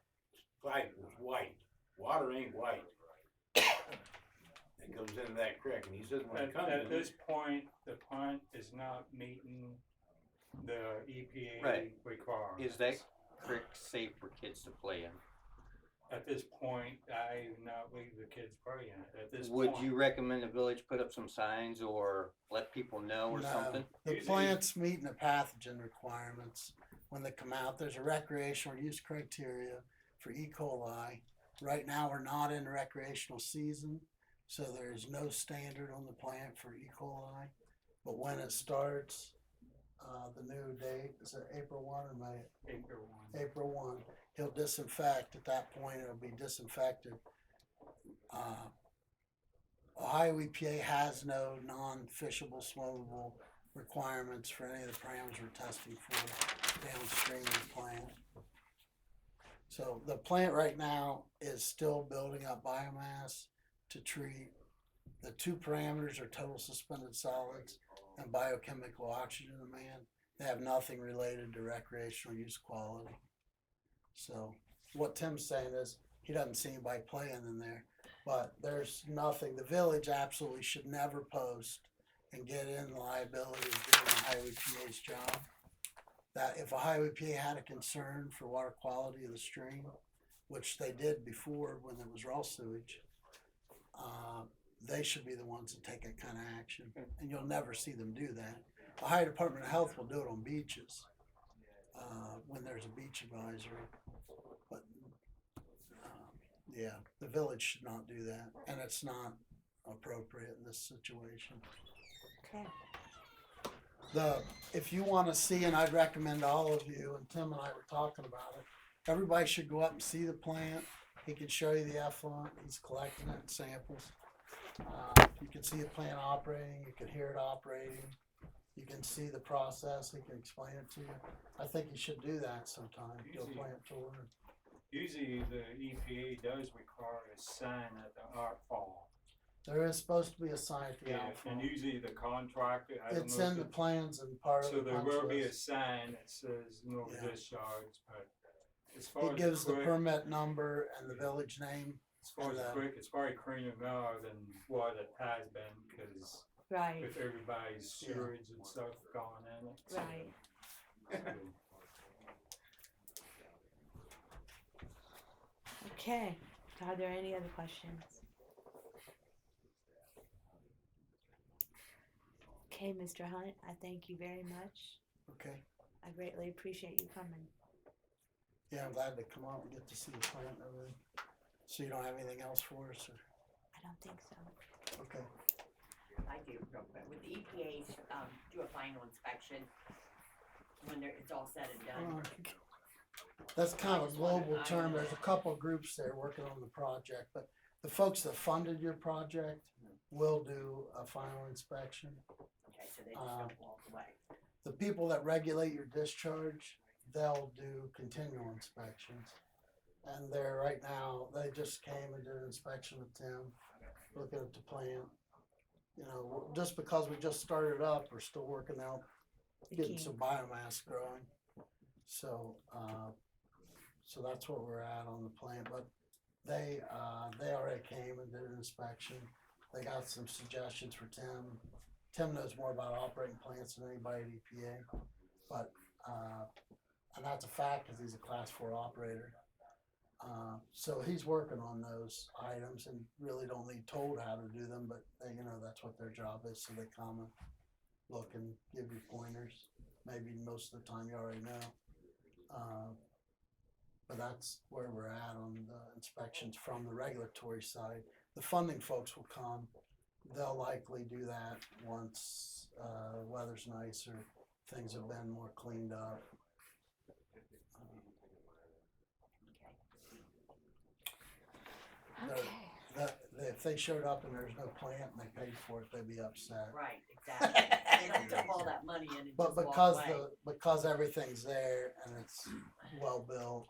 pipe was white. Water ain't white. It goes into that creek, and he says when it At, comes at in, this point, the plant is not meeting the EPA Right. requirements. Is that creek safe for kids to play in? At this point, I do not leave the kids play in it, at this Would point. you recommend the village put up some signs or let people know or No, something? the Easy. plants meeting the pathogen requirements when they come out. There's a recreational use criteria for E. coli. Right now, we're not in recreational season, so there's no standard on the plant for E. coli. But when it starts, the new date, is it April 1 or May? Acre one. April 1, he'll disinfect. At that point, it'll be disinfected. Ohio EPA has no non-fishable, swimmable requirements for any of the parameters we're testing for downstream of the plant. So the plant right now is still building up biomass to treat. The 2 parameters are total suspended solids and biochemical oxygen demand. They have nothing related to recreational use quality. So what Tim's saying is he doesn't see anybody playing in there, but there's nothing. The village absolutely should never post and get in liability of doing Ohio EPA's job. That if Ohio EPA had a concern for water quality of the stream, which they did before when it was raw sewage, they should be the ones that take that kind of action, and you'll never see them do that. The Ohio Department of Health will do it on beaches, when there's a beach advisory, but, yeah, the village should not do that, and it's not appropriate in this situation. Okay. If you wanna see, and I'd recommend all of you, and Tim and I were talking about it, everybody should go up and see the plant. He can show you the effluent, he's collecting it in samples. You can see the plant operating, you can hear it operating, you can see the process, he can explain it to you. I think you should do that sometime, do a plant tour. Usually the EPA does require a sign at the outfall. There is supposed to be a sign at the Yeah, outfall. and usually the contractor, I don't It's know. in the plans and part of So the there punch will be a list. sign that says no Yeah. discharge, but as far as It gives the quick, permit number and the village name. as far as and, quick, it's probably cleaner now than what it has been, cause Right, with everybody's sewage and stuff going in it. so- right. Okay, are there any other questions? Okay, Mr. Hunt, I thank you very much. Okay, I greatly appreciate you coming. yeah, I'm glad to come out and get to see the plant and everything. So you don't have anything else for us, or, I don't think so. okay. I do, real quick, with the EPA, do a final inspection when it's all said and done. That's kind of a just wanted- global I term, know. there's a couple of groups there working on the project, but the folks that funded your project will do a final inspection. Okay, so they just don't walk away. The people that regulate your discharge, they'll do continual inspections. And they're right now, they just came and did an inspection with Tim, looking at the plant. You know, just because we just started up, we're still working out, The getting key. some biomass growing. So, so that's where we're at on the plant, but they already came and did an inspection. They got some suggestions for Tim. Tim knows more about operating plants than anybody at EPA, but, and that's a fact, cause he's a class 4 operator. So he's working on those items and really don't need told how to do them, but they, you know, that's what their job is, so they come and look and give you pointers. Maybe most of the time you already know. But that's where we're at on the inspections from the regulatory side. The funding folks will come. They'll likely do that once, weather's nicer, things have been more cleaned up. Okay. If they showed up and there's no plant and they paid for it, they'd be upset. Right, exactly. They don't dump all that money in and But just walk because away. because everything's there and it's well built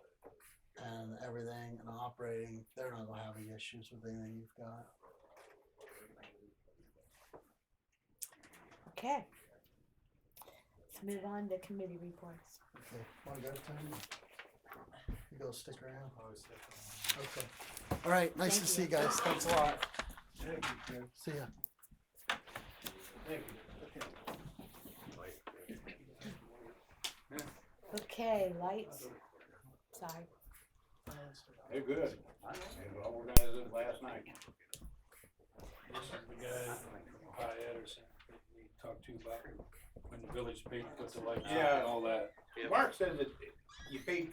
and everything and operating, they're not gonna have any issues with anything you've got. Okay. Let's move on to committee reports. Okay, wanna go, Tim? You go stick around? I was thinking, Okay. All right, nice to see you guys. Thanks a lot. See ya. Okay, lights. Sorry. They're good. They organized it last night. This is the guy, Ohio Edison, that we talked to about when the village paid to put the lights on Yeah. and all that. Mark said that they paid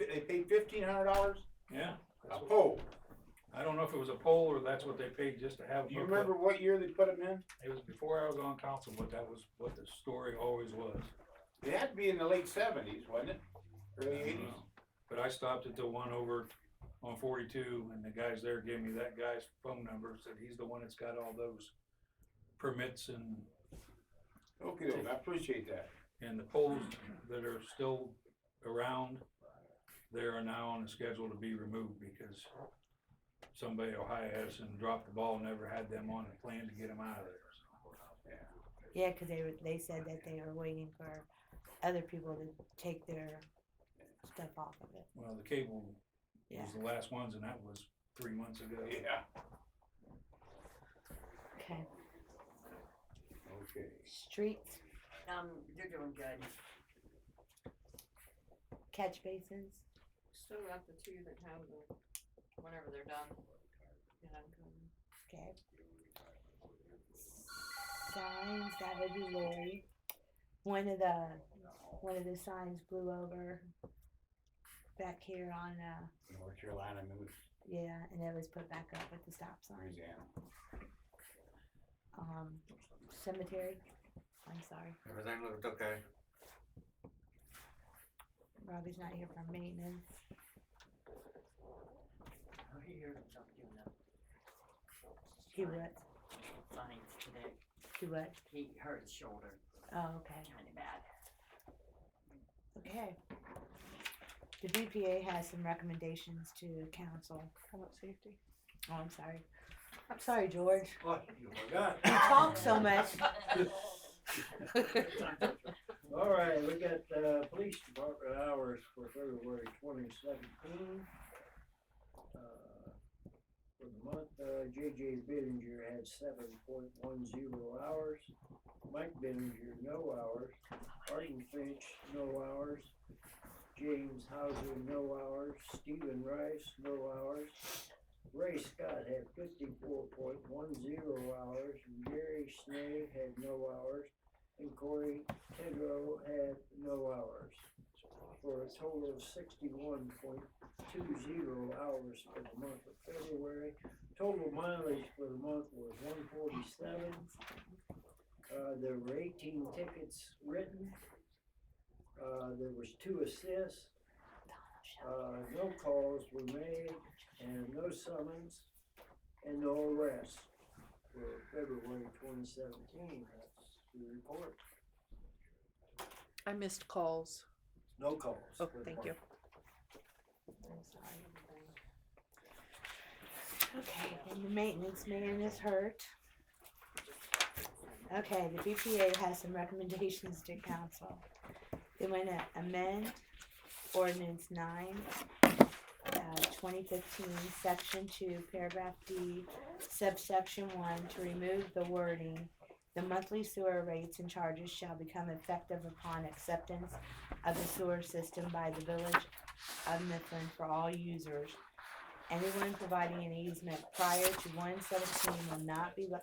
$1,500 Yeah. a pole. I don't know if it was a pole or that's what they paid just to have. Do you them put- remember what year they put them in? It was before I was on council, but that was what the story always was. It had to be in the late 70s, wasn't it? Early I don't 80s? know. But I stopped at the one over on 42 and the guys there gave me that guy's phone number, said he's the one that's got all those permits and Okay, I appreciate that. the poles that are still around, they are now on the schedule to be removed because somebody at Ohio Edison dropped the ball and never had them on the plan to get them out of there. Yeah, because they said that they were waiting for other people to take their stuff off of it. Well, the cable Yeah. was the last ones and that was 3 months ago. Yeah. Okay. Okay. Streets, They're doing good. catch basins. Still got the two that have the, whenever they're done. Get them going. Okay. that would be Lori. One of the signs blew over back here on, North Carolina moves, yeah, and it was put back up with the stop sign. Louisiana. Cemetery, I'm sorry, Everything looked okay. Robbie's not here for maintenance. Oh, he heard himself doing that. He what? Signs today. Do what? He hurt his shoulder Oh, okay. kinda bad. Okay. The BPA has some recommendations to council. How about safety? Oh, I'm sorry. I'm sorry, George. Oh, you forgot. You talk so much. All right, we got, police department hours for February 2017. For the month, JJ Bidinger had 7.10 hours. Mike Bidinger, no hours. Arden Finch, no hours. James Hauser, no hours. Stephen Rice, no hours. Ray Scott had 54.10 hours. And Gary Snee had no hours. And Corey Tedrow had no hours. For a total of 61.20 hours for the month of February. Total mileage for the month was 147. There were 18 tickets written. There was 2 assists. No calls were made and no summons and no arrests for February 2017. That's the report. I missed calls. No calls. Oh, for the thank month. you. I'm sorry. Okay, and the maintenance man is hurt. Okay, the BPA has some recommendations to council. They want to amend ordinance 9, 2015, section 2, paragraph D, subsection 1, to remove the wording, the monthly sewer rates and charges shall become effective upon acceptance of the sewer system by the village of Mifflin for all users. Anyone providing an easement prior to 1/17 will not be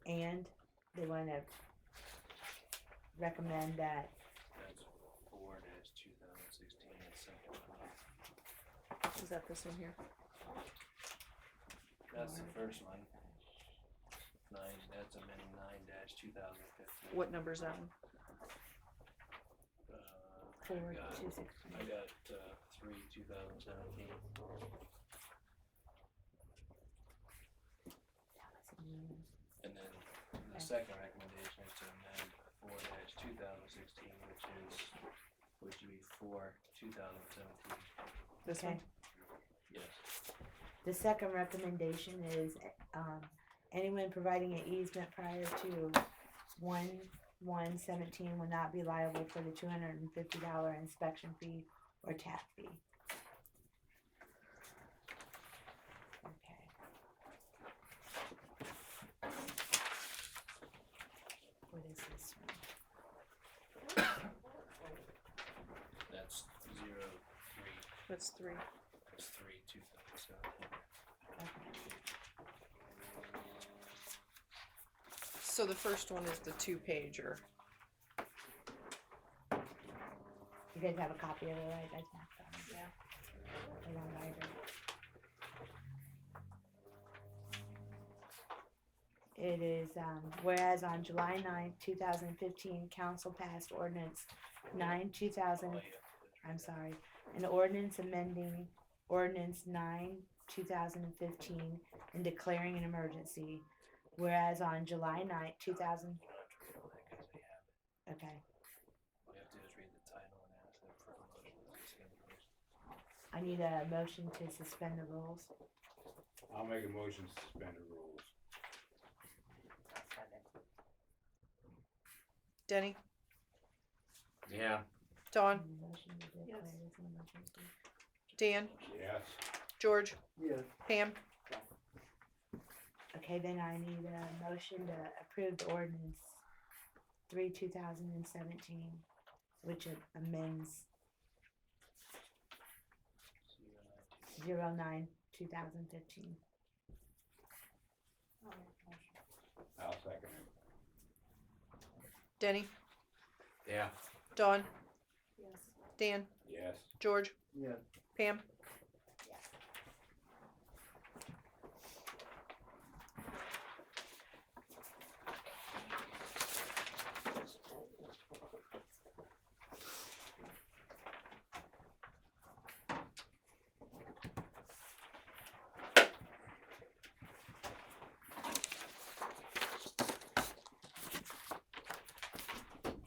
and they want to recommend that That's 4-2016, the second one. Is that this one here? That's the first one. That's amending 9-2015. What number is that one? for I got 216. 3-2017. And then the second recommendation is to amend 4-2016, which would be 4-2017. This Okay. one? Yes. The second recommendation is anyone providing an easement prior to 1/1/17 will not be liable for the $250 inspection fee or tap fee. Okay. What is this one? That's 0-3. That's 3. That's 3-2017. So the first one is the 2-pager. You guys have a copy of it, right? That's not fun. Yeah. I don't either. It is, whereas on July 9th, 2015, council passed ordinance 9/2000, I'm sorry, an ordinance amending ordinance 9/2015 and declaring an emergency. Whereas on July 9th, 2000, okay, All you have to do is read the title and ask them for a motion to suspend the rules. I need a motion to suspend the rules. I'll make a motion to suspend the rules. Denny? Yeah. Dawn? Motion to declare this an emergency. Dan? Yes. George? Yeah. Pam? Okay, then I need a motion to approve the ordinance 3/2017, which amends 09/2015. I'll second. Denny, Yeah. Dawn, Yes. Dan, Yes. George, Yeah. Pam.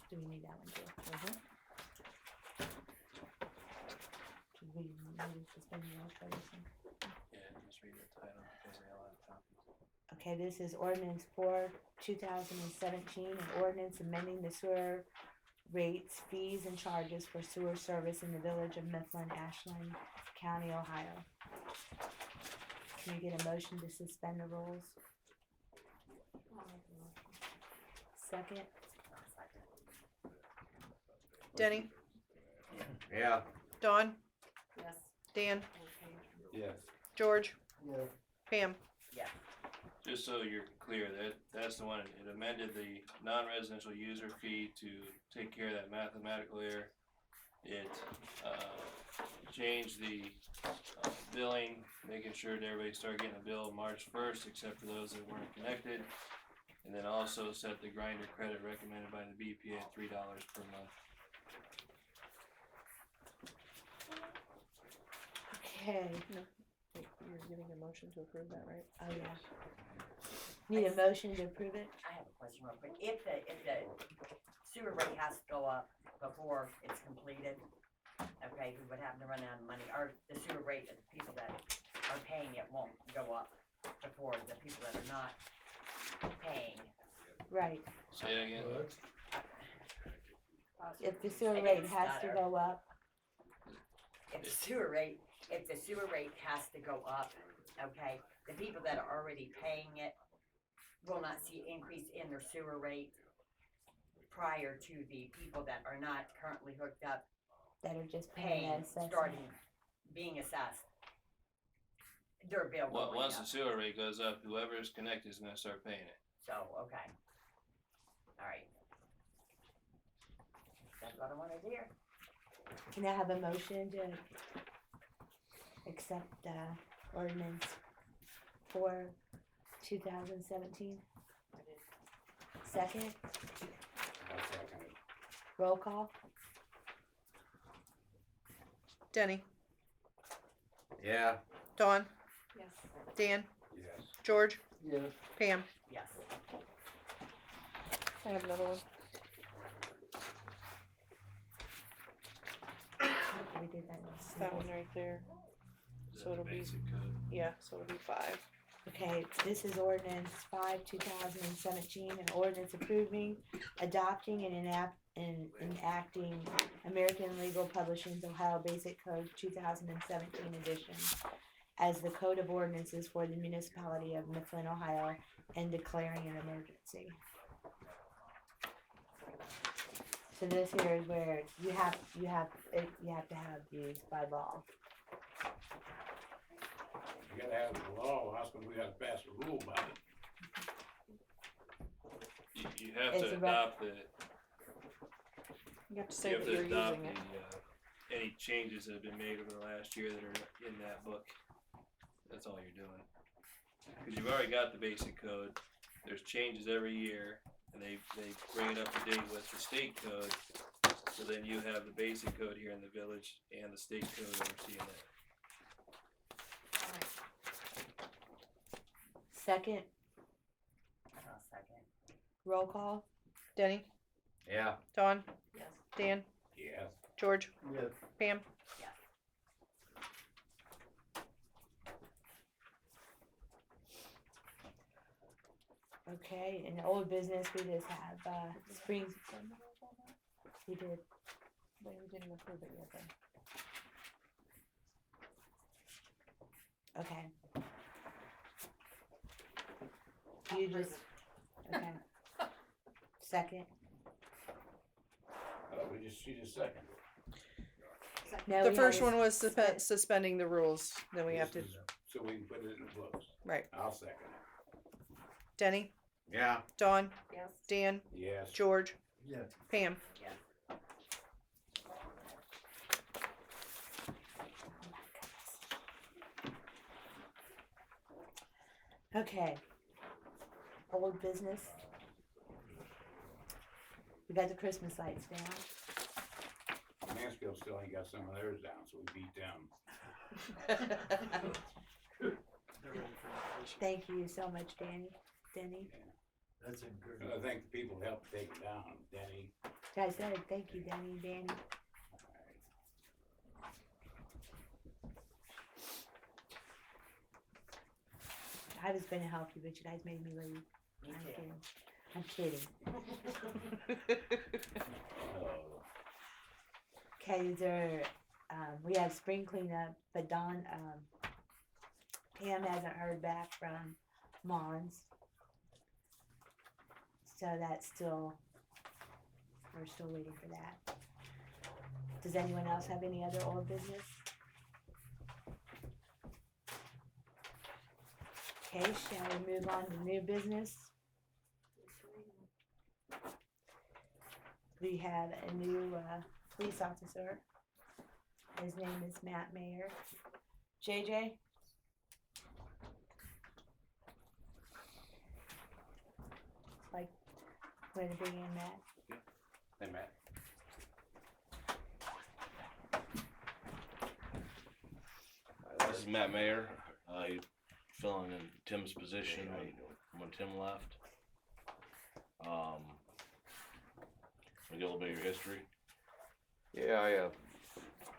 Do we need that one too? Do we need to suspend the rules for this one? Yeah, just read the title because they all have copies. Okay, this is ordinance 4/2017, an ordinance amending the sewer rates, fees, and charges for sewer service in the village of Mifflin, Ashland County, Ohio. Can we get a motion to suspend the rules? I'll make a motion. Second, Denny, Yeah. Dawn, Yes. Dan, Okay. Yes. George, Yeah. Pam. Just so you're clear, that's the one, it amended the non-residential user fee to take care of that mathematical error. It, changed the, billing, making sure that everybody started getting a bill March 1st, except for those that weren't connected. And then also set the grinder credit recommended by the BPA at $3 per month. okay, You're giving a motion to approve that, right? oh yeah. Need a motion to approve it? I have a question real quick. If the sewer rate has to go up before it's completed, okay, who would happen to run out of money, or the sewer rate of the people that are paying it won't go up before the people that are not paying. Right, Say it again. if the sewer I think rate it's has to better. go up, If the sewer rate has to go up, okay, the people that are already paying it will not see increase in their sewer rate prior to the people that are not currently hooked up that are just paying paying, that assessment. starting, being assessed. Their bill going Once the up, sewer rate goes up, whoever is connected is gonna start paying it. so, okay. Alright. That's what I wanted to hear. Can I have a motion to accept, ordinance 4/2017? Second, I'll second it. roll call, Denny, Yeah. Dawn, Yes. Dan, Yes. George, Yeah. Pam. Yes. I have another one. we did that. It's that one right there. So it'll be, Basic code. yeah, so it'll be 5. Okay, this is ordinance 5/2017, an ordinance approving, adopting, and enacting American Legal Publishing's Ohio Basic Code 2017 edition as the code of ordinances for the municipality of Mifflin, Ohio, and declaring an emergency. So this here is where you have to have these by law. You gotta have the law, how come we gotta pass a rule about it? You have It's to a rec- adopt the, You have to you say have that to you're adopt using the, it. any changes that have been made over the last year that are in that book. That's all you're doing. Cause you've already got the basic code, there's changes every year, and they bring it up to date with the state code. So then you have the basic code here in the village and the state code overseeing that. Second, I'll second. roll call, Denny, Yeah. Dawn, Yes. Dan, Yes. George, Yeah. Pam. Yes. okay, in old business, we just have, Springs, we did, But we didn't approve it yet then. okay. You just, okay. Second, She just seconded. no, The we first have one to was suspending the rules, then we have to, So we can put it in the books. right. I'll second it. Denny, Yeah. Dawn, Yes. Dan, Yes. George, Yeah. Pam. Okay. Old business. We got the Christmas lights down. Mansfield still ain't got some of theirs down, so we beat them. They're ready for completion. Thank you so much, Denny. That's encouraging. I think the people helped take them down, Denny. I said thank you, Danny. I was gonna help you, but you guys made me leave. I'm kidding. Okay, we have spring cleanup, but Pam hasn't heard back from Mons. So we're still waiting for that. Does anyone else have any other old business? Okay, shall we move on to new business? We have a new police officer. His name is Matt Mayer. JJ? Like, going to bring in Matt? Hey, Matt. This is Matt Mayer. Filling in Tim's position when Tim left. We get a little bit of your history. Yeah,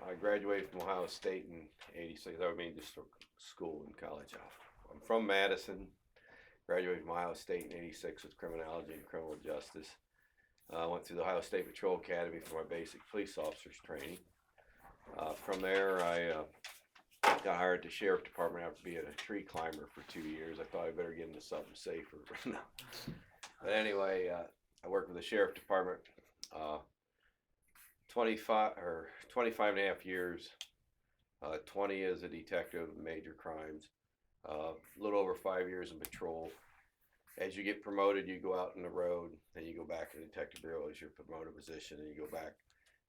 I graduated from Ohio State in '86. I mean, just school and college. I'm from Madison. Graduated from Ohio State in '86 with criminology and criminal justice. I went through the Ohio State Patrol Academy for my basic police officers training. From there, I got hired at the sheriff department after being a tree climber for 2 years. I thought I better get into something safer. But anyway, I worked with the sheriff department 25 and a half years, 20 as a detective of major crimes, a little over 5 years in patrol. As you get promoted, you go out on the road, then you go back in the detective bureau as your promoted position, and you go back.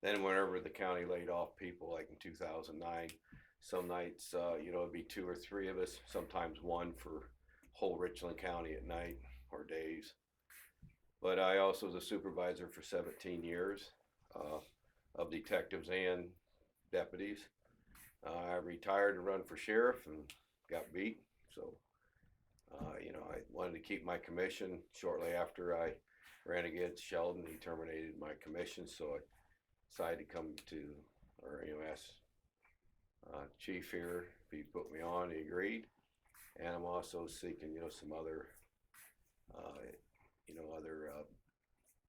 Then whenever the county laid off people, like in 2009, some nights, it'd be 2 or 3 of us, sometimes one for whole Richland County at night or days. But I also was a supervisor for 17 years of detectives and deputies. I retired to run for sheriff and got beat. So, I wanted to keep my commission. Shortly after I ran against Sheldon, he terminated my commission. So I decided to come to, ask Chief here if he'd put me on. He agreed. And I'm also seeking, some other, other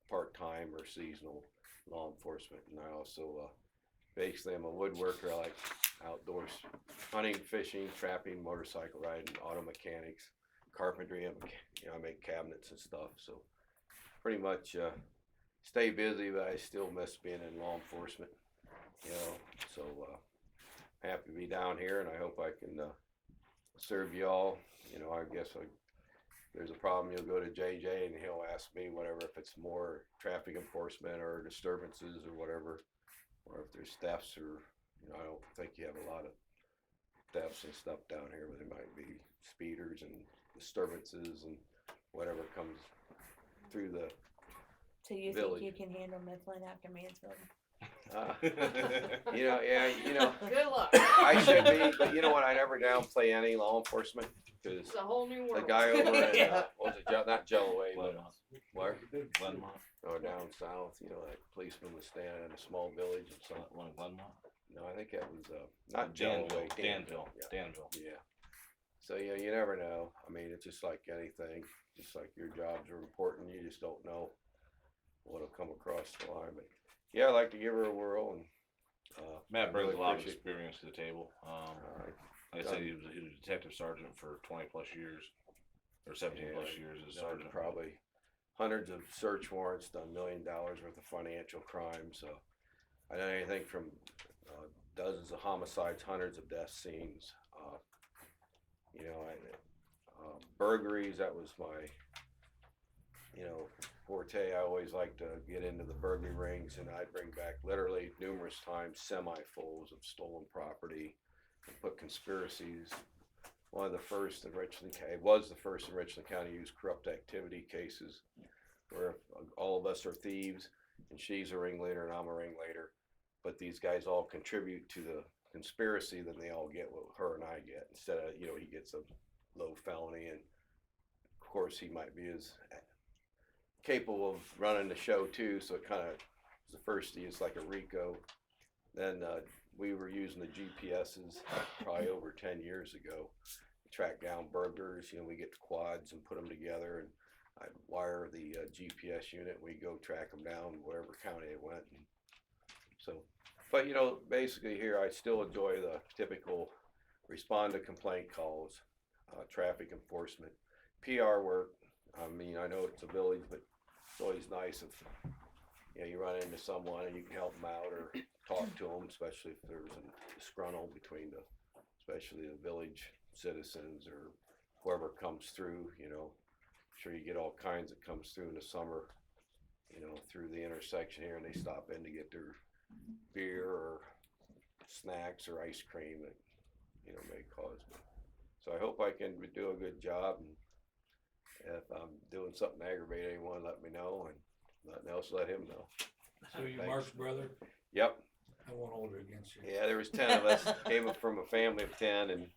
part-time or seasonal law enforcement. And I also, basically, I'm a woodworker. I like outdoors hunting, fishing, trapping, motorcycle riding, auto mechanics, carpentry. I make cabinets and stuff. So pretty much stay busy, but I still miss being in law enforcement. So happy to be down here, and I hope I can serve y'all. I guess there's a problem, you'll go to JJ and he'll ask me whatever, if it's more traffic enforcement or disturbances or whatever, or if there's thefts or, I don't think you have a lot of thefts and stuff down here, but there might be speeders and disturbances and whatever comes through the So you village. think you can handle Mifflin after Mansfield? Good luck. I should be, but you know what? I never downplay any law enforcement because It's a whole new the world. guy over in what was it, not Jellaway, but Glenmont. where? Glenmont. Or down south, that policeman was standing in a small village and some. One in Glenmont. No, I think that was not Danville. Jellaway. Danville. Yeah. Danville. Yeah. So you never know. I mean, it's just like anything. Just like your jobs are important, you just don't know what'll come across the line. But yeah, I'd like to give her a whirl and. Matt I brings really a lot of appreciate- experience to the table. All right. Like I said, he was a detective sergeant for 20 plus years, or 17 plus years as a Done sergeant. probably hundreds of search warrants, done $1 million worth of financial crime. So I done anything from dozens of homicides, hundreds of death scenes. Burglaries. That was forte. I always like to get into the burglary rings, and I'd bring back literally numerous times semi-fulls of stolen property and put conspiracies. One of the first in Richland County, was the first in Richland County to use corrupt activity cases where all of us are thieves and she's a ringleader and I'm a ringleader, but these guys all contribute to the conspiracy, then they all get what her and I get, instead of, he gets a low felony, and of course he might be as capable of running the show too, so it kind of was the first, it's like a RICO. Then we were using the GPSs probably over 10 years ago to track down burglars. We get the quads and put them together, and I wire the GPS unit, we go track them down whatever county they went. And so, but basically here I still enjoy the typical respond to complaint calls, traffic enforcement, PR work. I mean, I know it's a village, but it's always nice if you run into someone and you can help them out or talk to them, especially if there's a disgruntled between especially the village citizens or whoever comes through. Sure, you get all kinds that comes through in the summer, through the intersection here, and they stop in to get their beer or snacks or ice cream that may cause. So I hope I can do a good job, and if I'm doing something to aggravate anyone, let me know, and nothing else, let him know. So you Thanks. Mark's brother? Yep. I won't hold it against you. Yeah, there was 10 of us. Came up from a family of 10, and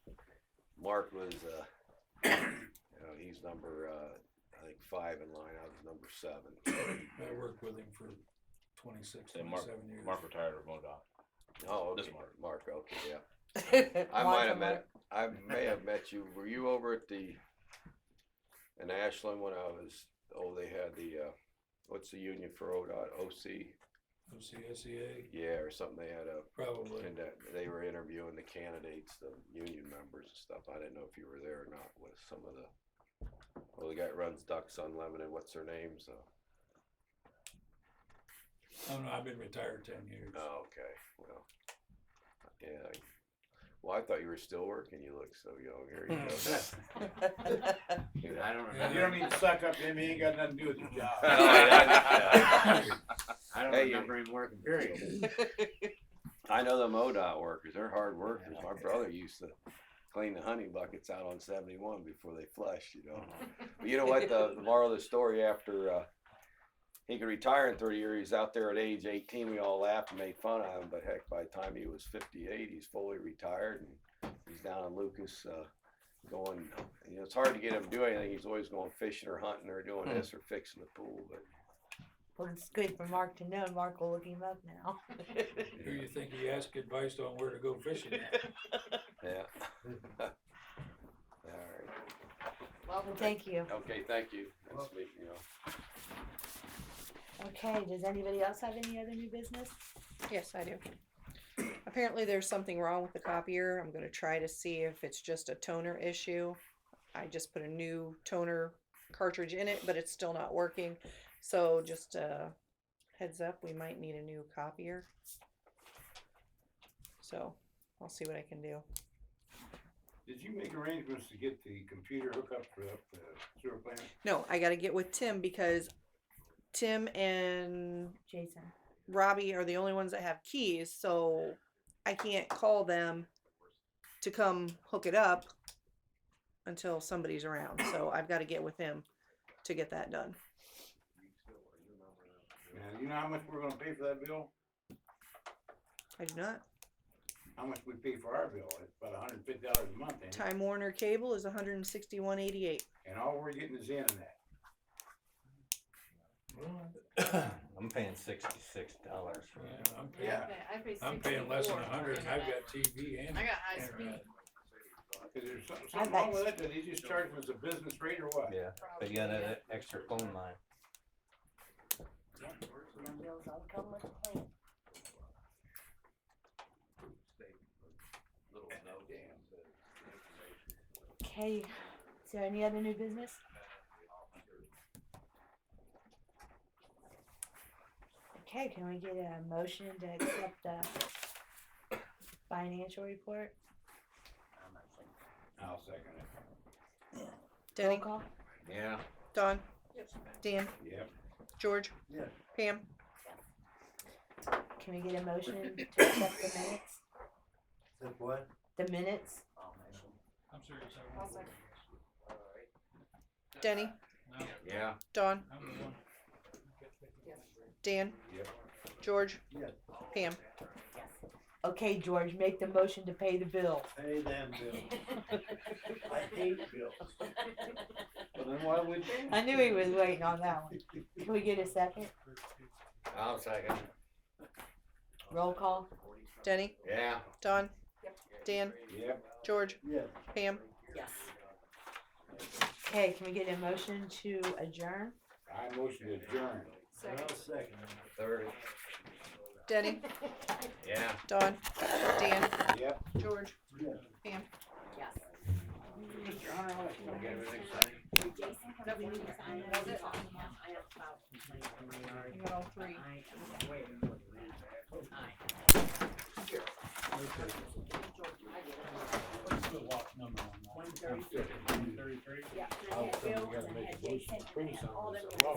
Mark was, he's number, I think 5 in line. I was number 7. I worked with him for 26, 27 years. Mark retired from MoDOT. Oh, okay. This Mark, okay, yeah. I Mark might have and met, I may have met you. Were you over at in Ashland when they had the, what's the union for ODOT? OCSEA? Yeah, or something. They had Probably. and they were interviewing the candidates, the union members and stuff. I didn't know if you were there or not with some of the guy that runs Ducks Unlimited. What's their names? Oh no, I've been retired 10 years. Oh, okay. Well, yeah. Well, I thought you were still working. You look so young. Here you go. I don't You don't need to suck up to him, he ain't got nothing to do with your job. I don't remember him working, period. I know the MoDOT workers. They're hard workers. My brother used to clean the honey buckets out on 71 before they flushed, But you know what? The moral of the story, after he could retire in 30 years, he's out there at age 18. We all laughed and made fun of him, but heck, by the time he was 58, he's fully retired, and he's down in Lucas going, it's hard to get him to do anything. He's always going fishing or hunting or doing this or fixing the pool, but Well, it's good for Mark to know. Mark will look him up now. Who you think he asked advice on where to go fishing at? yeah. All right. Well, thank you. Okay, thank you. Nice meeting you. Okay, does anybody else have any other new business? Yes, I do. Apparently there's something wrong with the copier. I'm gonna try to see if it's just a toner issue. I just put a new toner cartridge in it, but it's still not working. So just heads up, we might need a new copier. So I'll see what I can do. Did you make arrangements to get the computer hookup for the sewer plant? No, I gotta get with Tim because Tim and Jason. Robbie are the only ones that have keys, so I can't call them to come hook it up until somebody's around. So I've got to get with him to get that done. Now, you know how much we're gonna pay for that bill? I do not. How much we pay for our bill? It's about $150 a month, ain't it? Time Warner Cable is $161.88. And all we're getting is the internet. I'm paying $66. Yeah. I'm paying less than 100, and I've got TV and I got high speed. internet. Is there something wrong with it? Did he just charge us a business rate or what? Yeah, but you got an extra phone line. Bills all come with the plan. Okay, is there any other new business? Okay, can we get a motion to accept the financial report? I'll second it. Denny, Roll call? Yeah. Don, Dan, Yep. George, Yeah. Pam, Can we get a motion to accept the minutes? The what? The minutes? I'm serious. I'll second. Denny, No, Yeah. Dawn, I'm the one. Yes. Dan, Yep. George, Yeah. Pam. Okay, George, make the motion to pay the bill. Pay them bills. I hate bills. Well, then why would you? I knew he was waiting on that one. Can we get a second? I'll second. Roll call? Denny, Yeah. Dawn, Yep. Dan, Yep. George, Yeah. Pam. Yes. Okay, can we get a motion to adjourn? I motion to adjourn. I'll second. Third. Denny, Yeah. Dawn, Dan, Yep. George, Yeah. Pam. Yes. Get everything signed? You got all three. What's the watch number on that? 133. I was saying we gotta make a motion to approve something.